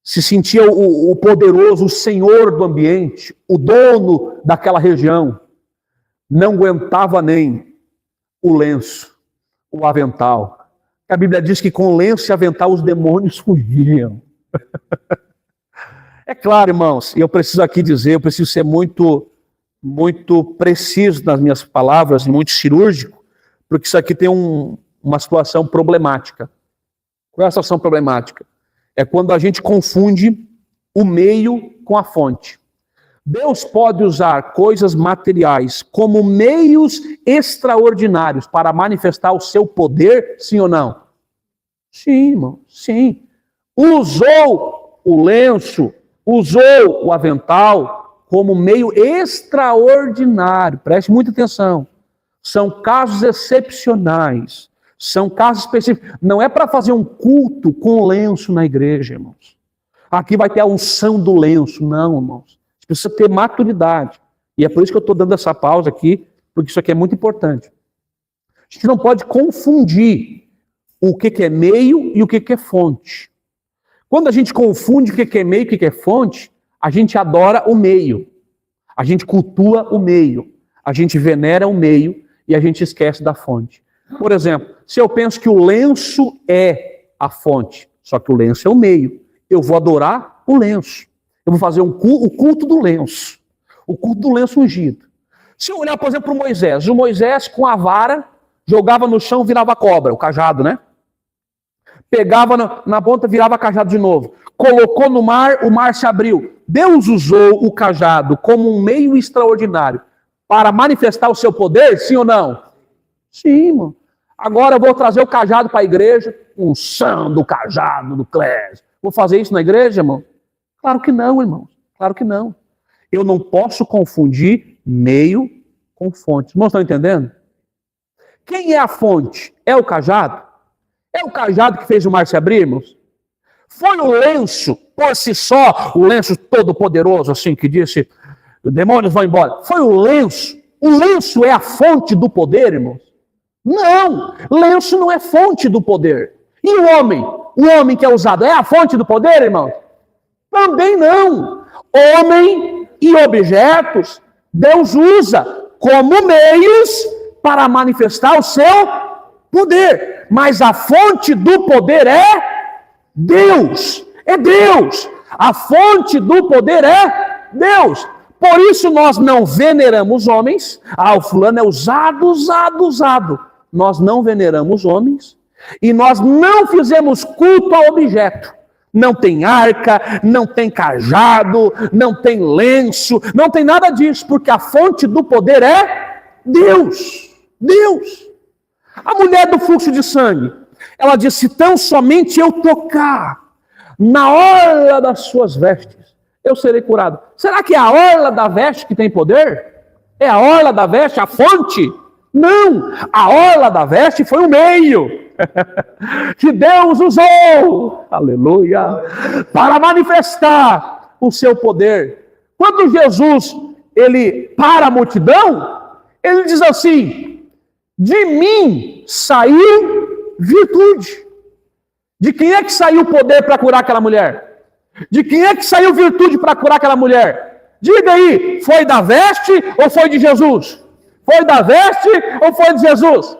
se sentia o poderoso, o senhor do ambiente, o dono daquela região. Não aguentava nem o lenço, o avental. A Bíblia diz que com lenço e avental os demônios fugiam. É claro, irmãos, e eu preciso aqui dizer, eu preciso ser muito preciso nas minhas palavras, muito cirúrgico, porque isso aqui tem uma situação problemática. Qual é a situação problemática? É quando a gente confunde o meio com a fonte. Deus pode usar coisas materiais como meios extraordinários para manifestar o seu poder, sim ou não? Sim, irmão, sim. Usou o lenço, usou o avental como meio extraordinário. Preste muita atenção. São casos excepcionais. São casos específicos. Não é para fazer um culto com lenço na igreja, irmãos. Aqui vai ter a unção do lenço. Não, irmãos. Precisa ter maturidade. E é por isso que eu estou dando essa pausa aqui, porque isso aqui é muito importante. A gente não pode confundir o que é meio e o que é fonte. Quando a gente confunde o que é meio e o que é fonte, a gente adora o meio. A gente cultua o meio. A gente venera o meio e a gente esquece da fonte. Por exemplo, se eu penso que o lenço é a fonte, só que o lenço é o meio, eu vou adorar o lenço. Eu vou fazer o culto do lenço. O culto do lenço ungido. Se eu olhar, por exemplo, para o Moisés com a vara, jogava no chão, virava cobra, o cajado, né? Pegava na ponta, virava cajado de novo. Colocou no mar, o mar se abriu. Deus usou o cajado como um meio extraordinário para manifestar o seu poder, sim ou não? Sim, irmão. Agora eu vou trazer o cajado para a igreja, unção do cajado do Clésio. Vou fazer isso na igreja, irmão? Claro que não, irmãos. Claro que não. Eu não posso confundir meio com fonte. Irmãos, estão entendendo? Quem é a fonte? É o cajado? É o cajado que fez o mar se abrir, irmãos? Foi o lenço, por si só, o lenço todo poderoso, assim, que disse, os demônios vão embora. Foi o lenço. O lenço é a fonte do poder, irmãos? Não, lenço não é fonte do poder. E o homem? O homem que é usado é a fonte do poder, irmãos? Também não. Homem e objetos, Deus usa como meios para manifestar o seu poder. Mas a fonte do poder é Deus. É Deus. A fonte do poder é Deus. Por isso nós não veneramos homens. O fulano é usado. Nós não veneramos homens. E nós não fizemos culto ao objeto. Não tem arca, não tem cajado, não tem lenço, não tem nada disso, porque a fonte do poder é Deus. Deus. A mulher do fluxo de sangue, ela disse, tão somente eu tocar na orla das suas vestes, eu serei curado. Será que é a orla da veste que tem poder? É a orla da veste a fonte? Não, a orla da veste foi o meio que Deus usou, aleluia, para manifestar o seu poder. Quando Jesus, ele para a multidão, ele diz assim, de mim saiu virtude. De quem é que saiu o poder para curar aquela mulher? De quem é que saiu virtude para curar aquela mulher? Diga aí, foi da veste ou foi de Jesus? Foi da veste ou foi de Jesus?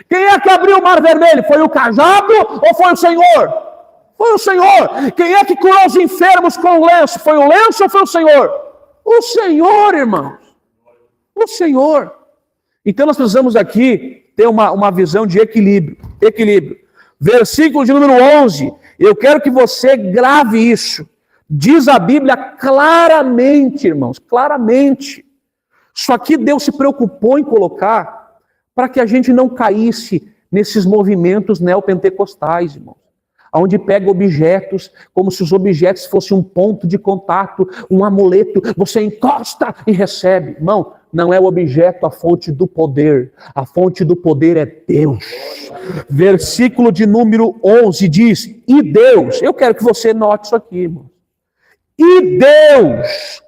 Quem é que abriu o mar vermelho? Foi o cajado ou foi o Senhor? Foi o Senhor. Quem é que curou os enfermos com o lenço? Foi o lenço ou foi o Senhor? O Senhor, irmãos. O Senhor. Então nós precisamos aqui ter uma visão de equilíbrio. Equilíbrio. Versículo de número 11. Eu quero que você grave isso. Diz a Bíblia claramente, irmãos, claramente. Isso aqui Deus se preocupou em colocar para que a gente não caísse nesses movimentos neopentecostais, irmãos. Onde pega objetos, como se os objetos fossem um ponto de contato, um amuleto, você encosta e recebe. Irmão, não é o objeto a fonte do poder. A fonte do poder é Deus. Versículo de número 11 diz, e Deus, eu quero que você note isso aqui, irmão. E Deus,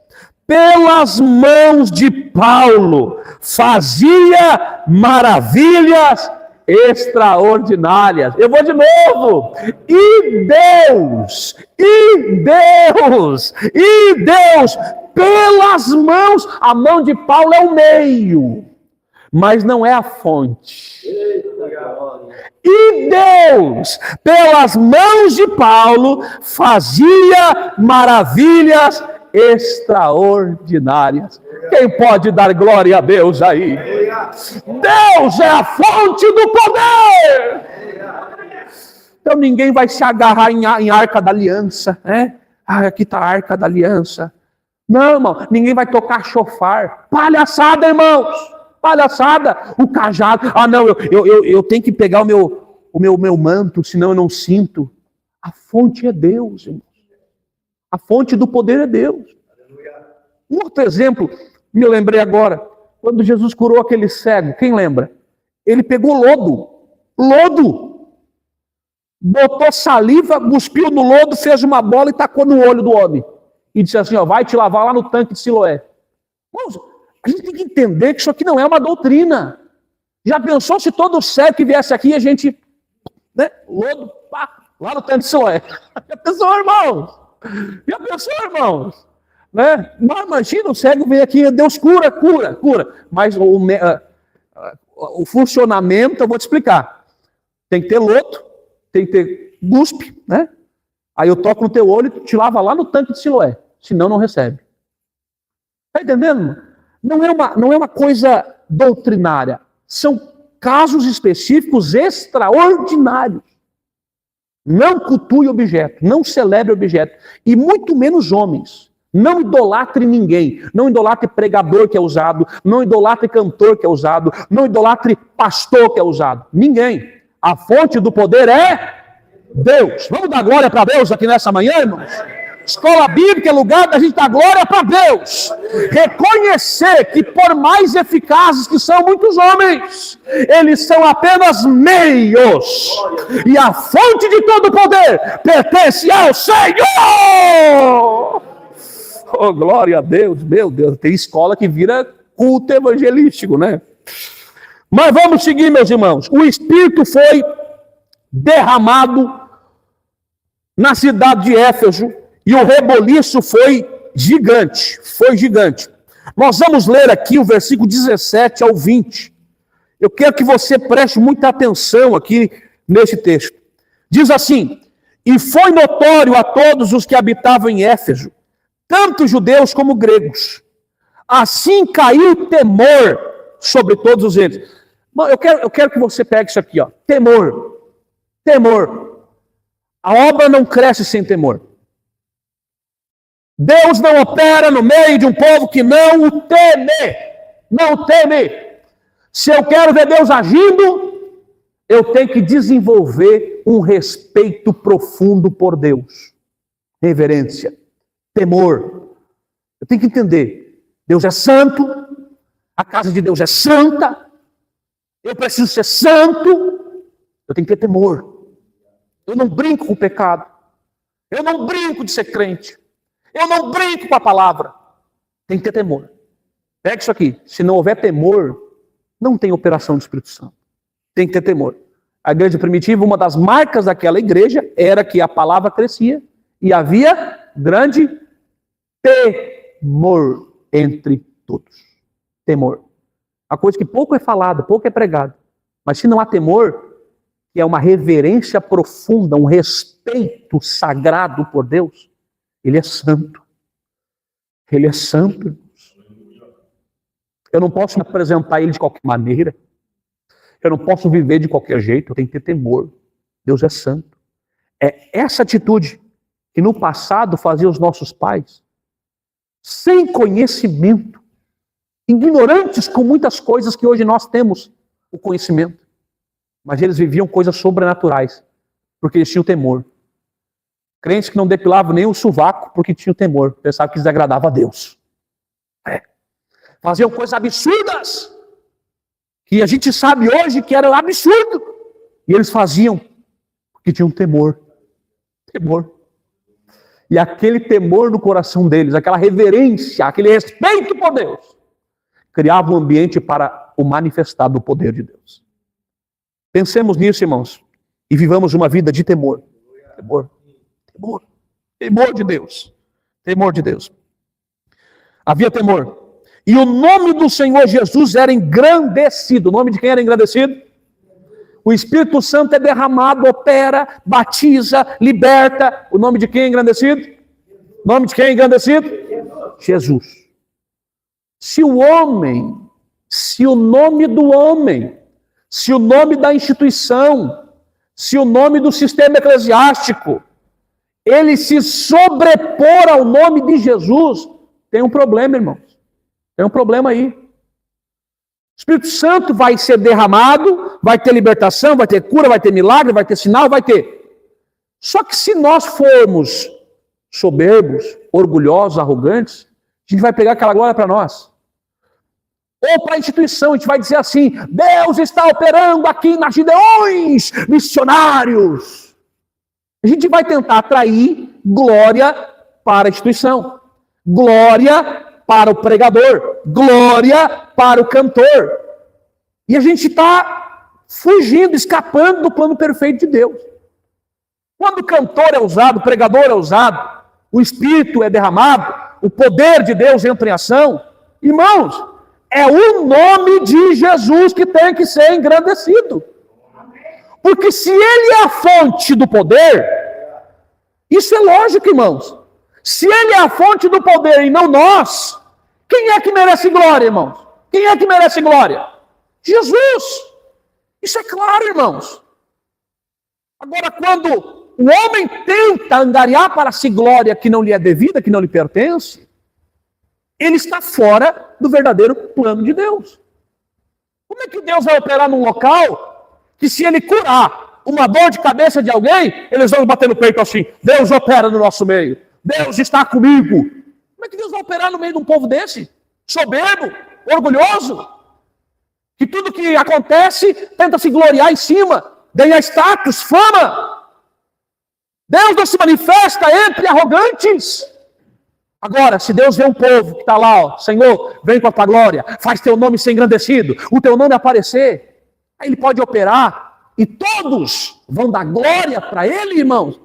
pelas mãos de Paulo, fazia maravilhas extraordinárias. Eu vou de novo. E Deus, pelas mãos, a mão de Paulo é o meio, mas não é a fonte. E Deus, pelas mãos de Paulo, fazia maravilhas extraordinárias. Quem pode dar glória a Deus aí? Deus é a fonte do poder. Então ninguém vai se agarrar em arca da aliança, né? Aqui está a arca da aliança. Não, irmão, ninguém vai tocar chofar. Palhaçada, irmãos. Palhaçada. O cajado. Não, eu tenho que pegar o meu manto, senão eu não sinto. A fonte é Deus, irmãos. A fonte do poder é Deus. Um outro exemplo, me lembrei agora, quando Jesus curou aquele cego, quem lembra? Ele pegou lodo, botou saliva, cuspiu no lodo, fez uma bola e tacou no olho do homem. E disse assim, vai te lavar lá no tanque de Siloé. Irmãos, a gente tem que entender que isso aqui não é uma doutrina. Já pensou se todo cego que viesse aqui, a gente, lodo, lá no tanque de Siloé? Já pensou, irmãos? Né? Mas imagina, o cego vem aqui, Deus cura. Mas o funcionamento, eu vou te explicar. Tem que ter lodo, tem que ter guspe, né? Aí eu toco no teu olho e te lava lá no tanque de Siloé. Senão não recebe. Está entendendo? Não é uma coisa doutrinária. São casos específicos extraordinários. Não cultue objeto, não celebre objeto. E muito menos homens. Não idolatre ninguém. Não idolatre pregador que é usado. Não idolatre cantor que é usado. Não idolatre pastor que é usado. Ninguém. A fonte do poder é Deus. Vamos dar glória para Deus aqui nessa manhã, irmãos? Escola bíblica é lugar da gente dar glória para Deus. Reconhecer que por mais eficazes que são muitos homens, eles são apenas meios. E a fonte de todo poder pertence ao Senhor. Oh, glória a Deus, meu Deus. Tem escola que vira culto evangelístico, né? Mas vamos seguir, meus irmãos. O Espírito foi derramado na cidade de Éfeso e o reboliço foi gigante. Foi gigante. Nós vamos ler aqui o versículo 17 ao 20. Eu quero que você preste muita atenção aqui nesse texto. Diz assim: e foi notório a todos os que habitavam em Éfeso, tanto judeus como gregos. Assim caiu temor sobre todos eles. Bom, eu quero que você pegue isso aqui, ó. Temor. Temor. A obra não cresce sem temor. Deus não opera no meio de um povo que não o teme. Não o teme. Se eu quero ver Deus agindo, eu tenho que desenvolver um respeito profundo por Deus. Reverência. Temor. Eu tenho que entender. Deus é santo. A casa de Deus é santa. Eu preciso ser santo. Eu tenho que ter temor. Eu não brinco com o pecado. Eu não brinco de ser crente. Eu não brinco com a palavra. Tem que ter temor. Pega isso aqui. Se não houver temor, não tem operação do Espírito Santo. Tem que ter temor. A igreja primitiva, uma das marcas daquela igreja era que a palavra crescia e havia grande temor entre todos. Temor. A coisa que pouco é falada, pouco é pregada. Mas se não há temor, que é uma reverência profunda, um respeito sagrado por Deus, Ele é santo. Ele é santo. Eu não posso me apresentar a Ele de qualquer maneira. Eu não posso viver de qualquer jeito. Eu tenho que ter temor. Deus é santo. É essa atitude que no passado fazia os nossos pais, sem conhecimento, ignorantes com muitas coisas que hoje nós temos o conhecimento. Mas eles viviam coisas sobrenaturais, porque eles tinham temor. Crentes que não depilavam nem o sovaco porque tinham temor, pensavam que desagradava a Deus. Faziam coisas absurdas, que a gente sabe hoje que era absurdo. E eles faziam porque tinham temor. Temor. E aquele temor no coração deles, aquela reverência, aquele respeito por Deus, criava um ambiente para o manifestar do poder de Deus. Pensemos nisso, irmãos, e vivamos uma vida de temor. Temor. Temor. Temor de Deus. Temor de Deus. Havia temor. E o nome do Senhor Jesus era engrandecido. O nome de quem era engrandecido? O Espírito Santo é derramado, opera, batiza, liberta. O nome de quem é engrandecido? O nome de quem é engrandecido? Jesus. Se o nome do homem, se o nome da instituição, se o nome do sistema eclesiástico, ele se sobrepor ao nome de Jesus, tem um problema, irmãos. Tem um problema aí. O Espírito Santo vai ser derramado, vai ter libertação, vai ter cura, vai ter milagre, vai ter sinal, vai ter. Só que se nós formos soberbos, orgulhosos, arrogantes, a gente vai pegar aquela glória para nós. Ou para a instituição, a gente vai dizer assim: Deus está operando aqui nas Gideões missionários. A gente vai tentar atrair glória para a instituição, glória para o pregador, glória para o cantor. E a gente está fugindo, escapando do plano perfeito de Deus. Quando o cantor é usado, o pregador é usado, o Espírito é derramado, o poder de Deus entra em ação, irmãos, é o nome de Jesus que tem que ser engrandecido. Porque se Ele é a fonte do poder, isso é lógico, irmãos. Se Ele é a fonte do poder e não nós, quem é que merece glória, irmãos? Quem é que merece glória? Jesus. Isso é claro, irmãos. Agora, quando o homem tenta angariar para si glória que não lhe é devida, que não lhe pertence, ele está fora do verdadeiro plano de Deus. Como é que Deus vai operar num local que, se Ele curar uma dor de cabeça de alguém, eles vão bater no peito assim: Deus opera no nosso meio. Deus está comigo. Como é que Deus vai operar no meio de um povo desse? Soberbo, orgulhoso, que tudo que acontece tenta se gloriar em cima, ganhar status, fama. Deus não se manifesta entre arrogantes. Agora, se Deus vê um povo que está lá, ó, Senhor, vem com a tua glória, faz teu nome ser engrandecido, o teu nome aparecer, aí ele pode operar e todos vão dar glória para ele, irmãos.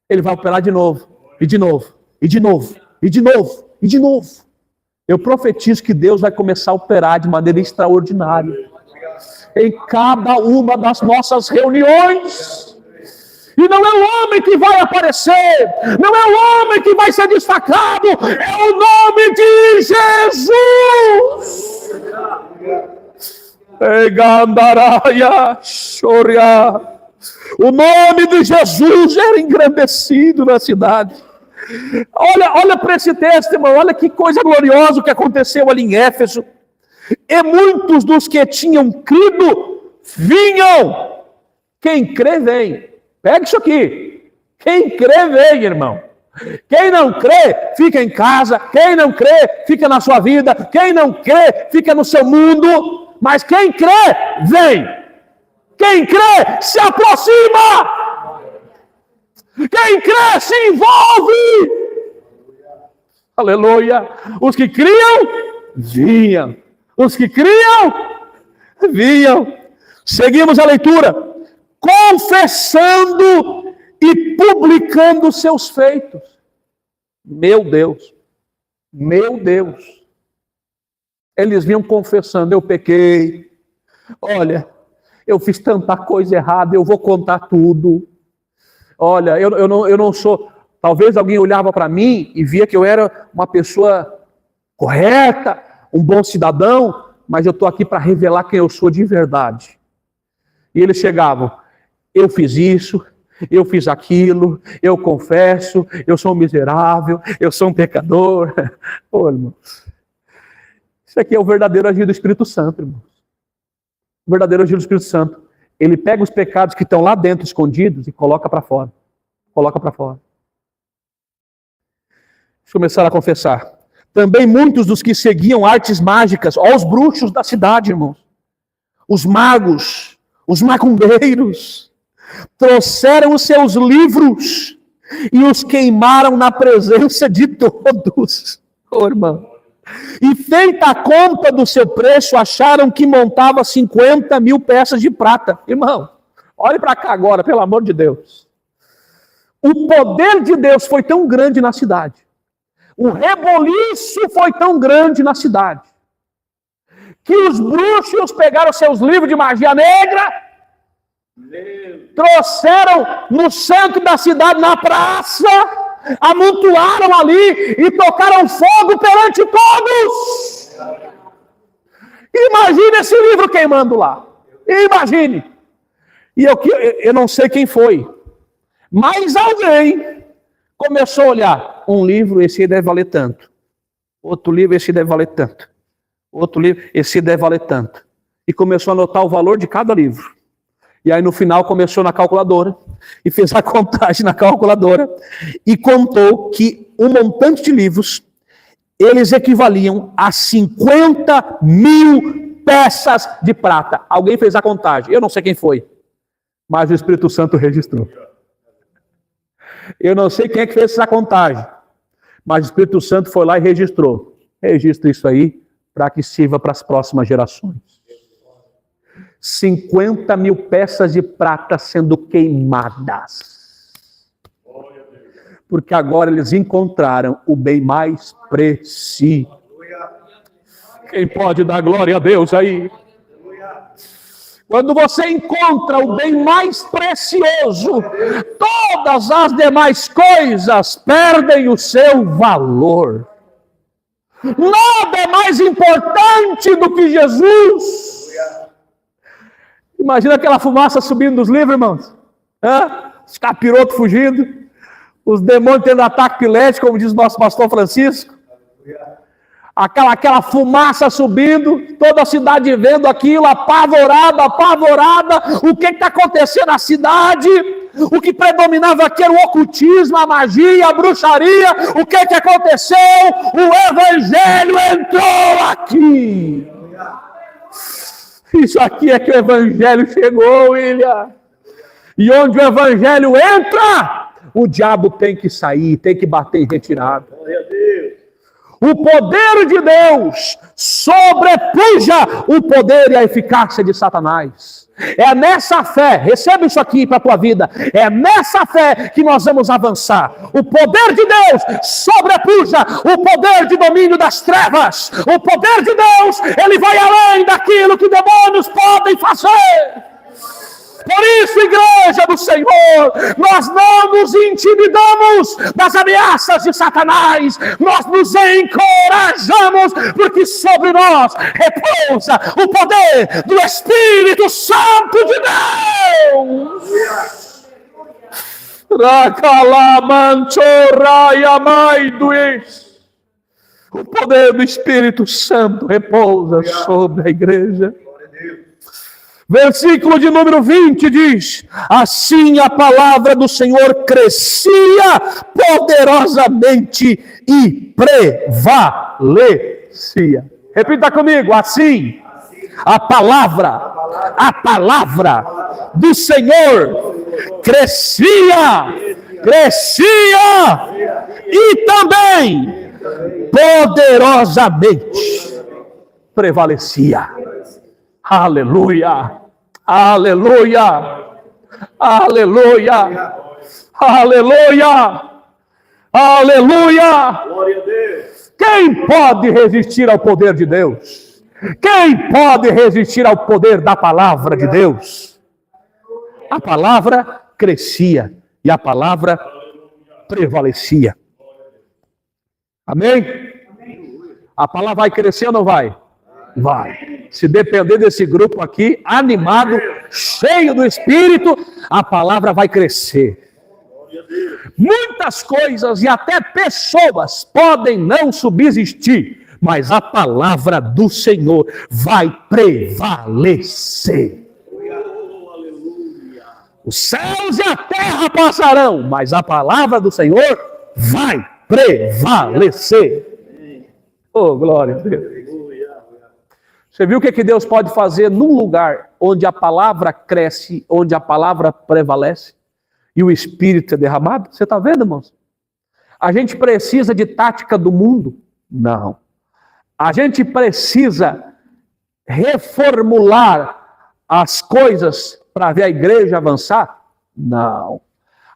Ele vai operar de novo, e de novo, e de novo, e de novo, e de novo. Eu profetizo que Deus vai começar a operar de maneira extraordinária em cada uma das nossas reuniões. E não é o homem que vai aparecer, não é o homem que vai ser destacado, é o nome de Jesus. O nome de Jesus era engrandecido na cidade. Olha para esse texto, irmão, olha que coisa gloriosa que aconteceu ali em Éfeso. E muitos dos que tinham crido vinham. Quem crê, vem. Pega isso aqui. Quem crê, vem, irmão. Quem não crê, fica em casa. Quem não crê, fica na sua vida. Quem não crê, fica no seu mundo. Mas quem crê, vem. Quem crê, se aproxima. Quem crê, se envolve. Aleluia. Os que criam, vinham. Os que criam, vinham. Seguimos a leitura. Confessando e publicando seus feitos. Meu Deus. Meu Deus. Eles vinham confessando, eu pequei. Olha, eu fiz tanta coisa errada, eu vou contar tudo. Olha, eu não sou... Talvez alguém olhava para mim e via que eu era uma pessoa correta, um bom cidadão, mas eu estou aqui para revelar quem eu sou de verdade. E eles chegavam, eu fiz isso, eu fiz aquilo, eu confesso, eu sou um miserável, eu sou um pecador. Ô, irmãos, isso aqui é o verdadeiro agir do Espírito Santo, irmãos. O verdadeiro agir do Espírito Santo. Ele pega os pecados que estão lá dentro escondidos e coloca para fora. Coloca para fora. Deixa eu começar a confessar. Também muitos dos que seguiam artes mágicas, ó, os bruxos da cidade, irmãos, os magos, os macumbeiros, trouxeram os seus livros e os queimaram na presença de todos. Ô, irmão. E feita a conta do seu preço, acharam que montava 50 mil peças de prata. Irmão, olhe para cá agora, pelo amor de Deus. O poder de Deus foi tão grande na cidade. O reboliço foi tão grande na cidade. Que os bruxos pegaram seus livros de magia negra, trouxeram no centro da cidade, na praça, amontoaram ali e tocaram fogo perante todos. Imagine esse livro queimando lá. Imagine. E eu não sei quem foi, mas alguém começou a olhar. Um livro, esse deve valer tanto. Outro livro, esse deve valer tanto. Outro livro, esse deve valer tanto. E começou a anotar o valor de cada livro. E aí no final começou na calculadora. E fez a contagem na calculadora. E contou que um montante de livros, eles equivaliam a 50 mil peças de prata. Alguém fez a contagem. Eu não sei quem foi. Mas o Espírito Santo registrou. Eu não sei quem é que fez essa contagem. Mas o Espírito Santo foi lá e registrou. Registra isso aí para que sirva para as próximas gerações. 50 mil peças de prata sendo queimadas. Porque agora eles encontraram o bem mais precioso. Quem pode dar glória a Deus aí? Quando você encontra o bem mais precioso, todas as demais coisas perdem o seu valor. Nada é mais importante do que Jesus. Imagina aquela fumaça subindo dos livros, irmãos. Os capirotos fugindo, os demônios tendo ataque epilético, como diz o nosso pastor Francisco. Aquela fumaça subindo, toda a cidade vendo aquilo, apavorada. O que está acontecendo na cidade? O que predominava aqui era o ocultismo, a magia, a bruxaria. O que aconteceu? O Evangelho entrou aqui. Isso aqui é que o Evangelho chegou, William. E onde o Evangelho entra, o diabo tem que sair, tem que bater em retirada. Glória a Deus. O poder de Deus sobrepuja o poder e a eficácia de Satanás. É nessa fé, receba isso aqui para a tua vida, é nessa fé que nós vamos avançar. O poder de Deus sobrepuja o poder de domínio das trevas. O poder de Deus, ele vai além daquilo que demônios podem fazer. Por isso, igreja do Senhor, nós não nos intimidamos das ameaças de Satanás, nós nos encorajamos, porque sobre nós repousa o poder do Espírito Santo de Deus. O poder do Espírito Santo repousa sobre a igreja. Versículo de número 20 diz: assim a palavra do Senhor crescia poderosamente e prevalecia. Repita comigo: assim a palavra do Senhor crescia e também poderosamente prevalecia. Aleluia, aleluia, aleluia, aleluia, aleluia. Glória a Deus. Quem pode resistir ao poder de Deus? Quem pode resistir ao poder da palavra de Deus? A palavra crescia e a palavra prevalecia. Amém? A palavra vai crescer ou não vai? Vai. Se depender desse grupo aqui, animado, cheio do Espírito, a palavra vai crescer. Muitas coisas e até pessoas podem não subsistir, mas a palavra do Senhor vai prevalecer. Os céus e a terra passarão, mas a palavra do Senhor vai prevalecer. Oh, glória a Deus. Você viu o que Deus pode fazer num lugar onde a palavra cresce, onde a palavra prevalece e o Espírito é derramado? Você está vendo, irmãos? A gente precisa de tática do mundo? Não. A gente precisa reformular as coisas para ver a igreja avançar? Não.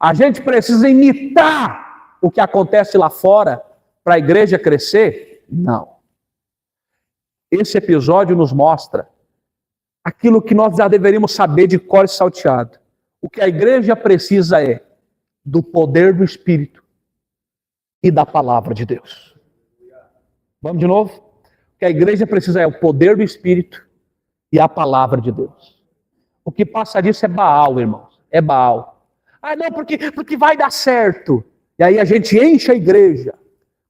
A gente precisa imitar o que acontece lá fora para a igreja crescer? Não. Esse episódio nos mostra aquilo que nós já deveríamos saber de cor e salteado. O que a igreja precisa é do poder do Espírito e da palavra de Deus. Vamos de novo? O que a igreja precisa é o poder do Espírito e a palavra de Deus. O que passa disso é Baal, irmãos. É Baal. Ah, não, porque vai dar certo. E aí a gente enche a igreja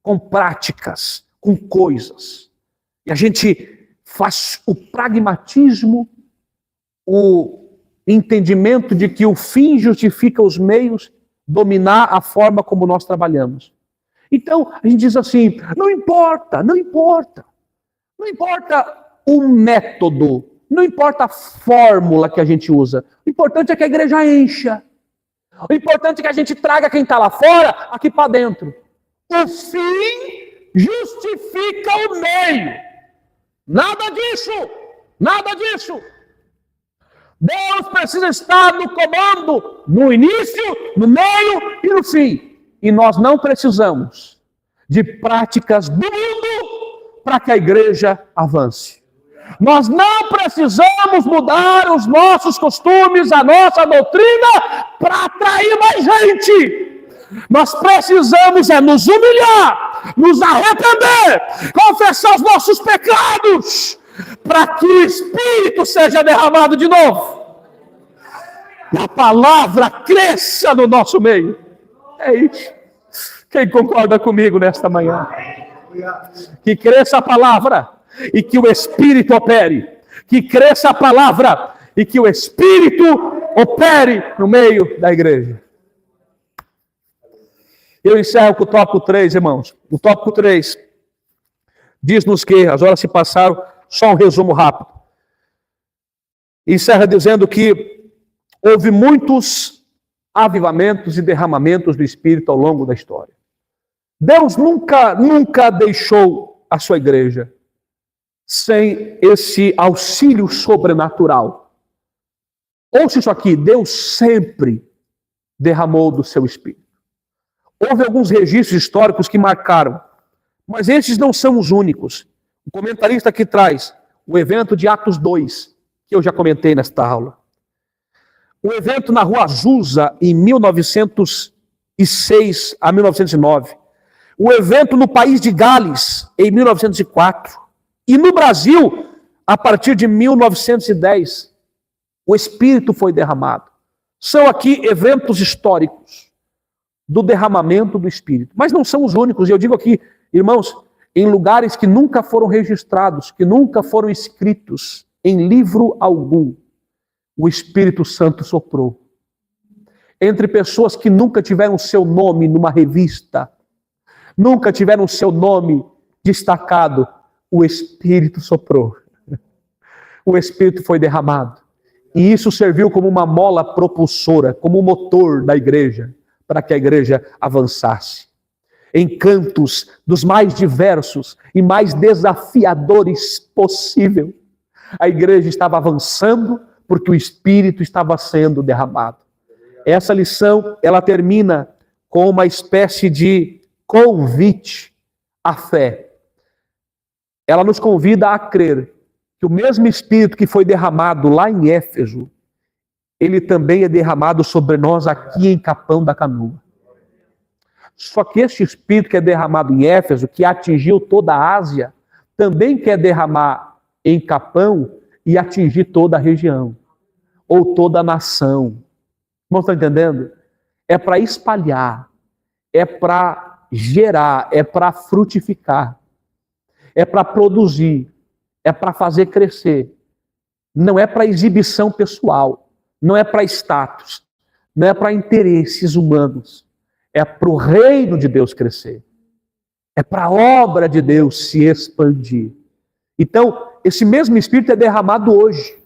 com práticas, com coisas. E a gente faz o pragmatismo, o entendimento de que o fim justifica os meios, dominar a forma como nós trabalhamos. Então, a gente diz assim, não importa o método, não importa a fórmula que a gente usa. O importante é que a igreja encha. O importante é que a gente traga quem está lá fora, aqui para dentro. O fim justifica o meio. Nada disso. Deus precisa estar no comando, no início, no meio e no fim. E nós não precisamos de práticas do mundo para que a igreja avance. Nós não precisamos mudar os nossos costumes, a nossa doutrina para atrair mais gente. Nós precisamos nos humilhar, nos arrepender, confessar os nossos pecados, para que o Espírito seja derramado de novo. E a palavra cresça no nosso meio. É isso. Quem concorda comigo nesta manhã? Que cresça a palavra e que o Espírito opere. Que cresça a palavra e que o Espírito opere no meio da igreja. Eu encerro com o tópico 3, irmãos. O tópico 3 diz-nos que as horas se passaram, só um resumo rápido. Encerra dizendo que houve muitos avivamentos e derramamentos do Espírito ao longo da história. Deus nunca deixou a sua igreja sem esse auxílio sobrenatural. Ouça isso aqui, Deus sempre derramou do seu Espírito. Houve alguns registros históricos que marcaram, mas esses não são os únicos. O comentarista aqui traz o evento de Atos 2, que eu já comentei nesta aula. O evento na Rua Azusa, em 1906 a 1909. O evento no país de Gales, em 1904. E no Brasil, a partir de 1910, o Espírito foi derramado. São aqui eventos históricos do derramamento do Espírito. Mas não são os únicos. E eu digo aqui, irmãos, em lugares que nunca foram registrados, que nunca foram escritos em livro algum, o Espírito Santo soprou. Entre pessoas que nunca tiveram seu nome numa revista, nunca tiveram seu nome destacado, o Espírito soprou. O Espírito foi derramado. E isso serviu como uma mola propulsora, como um motor da igreja, para que a igreja avançasse. Em cantos dos mais diversos e mais desafiadores possível, a igreja estava avançando porque o Espírito estava sendo derramado. Essa lição, ela termina com uma espécie de convite à fé. Ela nos convida a crer que o mesmo Espírito que foi derramado lá em Éfeso, ele também é derramado sobre nós aqui em Capão da Canoa. Só que este Espírito que é derramado em Éfeso, que atingiu toda a Ásia, também quer derramar em Capão e atingir toda a região, ou toda a nação. Não estão entendendo? É para espalhar, é para gerar, é para frutificar, é para produzir, é para fazer crescer. Não é para exibição pessoal, não é para status, não é para interesses humanos. É para o reino de Deus crescer. É para a obra de Deus se expandir. Então, esse mesmo Espírito é derramado hoje,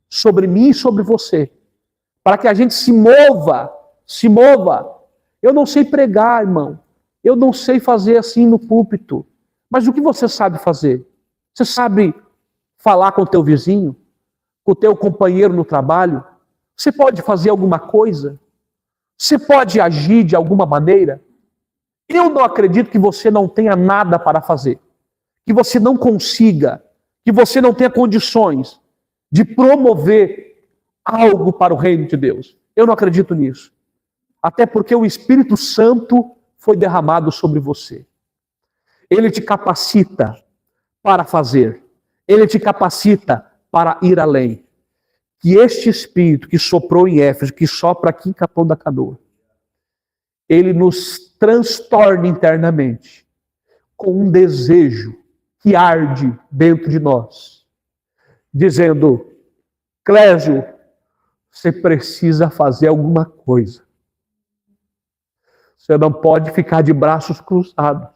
sobre mim e sobre você, para que a gente se mova. Eu não sei pregar, irmão. Eu não sei fazer assim no púlpito. Mas o que você sabe fazer? Você sabe falar com o teu vizinho? Com o teu companheiro no trabalho? Você pode fazer alguma coisa? Você pode agir de alguma maneira? Eu não acredito que você não tenha nada para fazer, que você não consiga, que você não tenha condições de promover algo para o reino de Deus. Eu não acredito nisso. Até porque o Espírito Santo foi derramado sobre você. Ele te capacita para fazer. Ele te capacita para ir além. Que este Espírito que soprou em Éfeso, que sopra aqui em Capão da Canoa, ele nos transtorne internamente com um desejo que arde dentro de nós, dizendo: Clésio, você precisa fazer alguma coisa. Você não pode ficar de braços cruzados.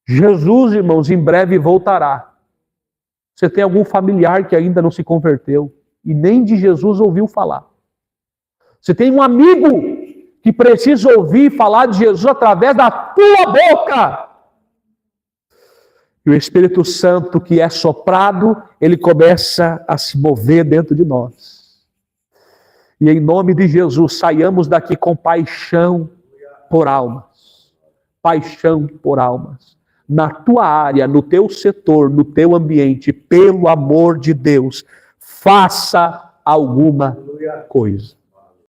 Jesus, irmãos, em breve voltará. Você tem algum familiar que ainda não se converteu e nem de Jesus ouviu falar. Você tem um amigo que precisa ouvir falar de Jesus através da tua boca. E o Espírito Santo que é soprado, ele começa a se mover dentro de nós. E em nome de Jesus, saiamos daqui com paixão por almas. Paixão por almas. Na tua área, no teu setor, no teu ambiente, pelo amor de Deus, faça alguma coisa.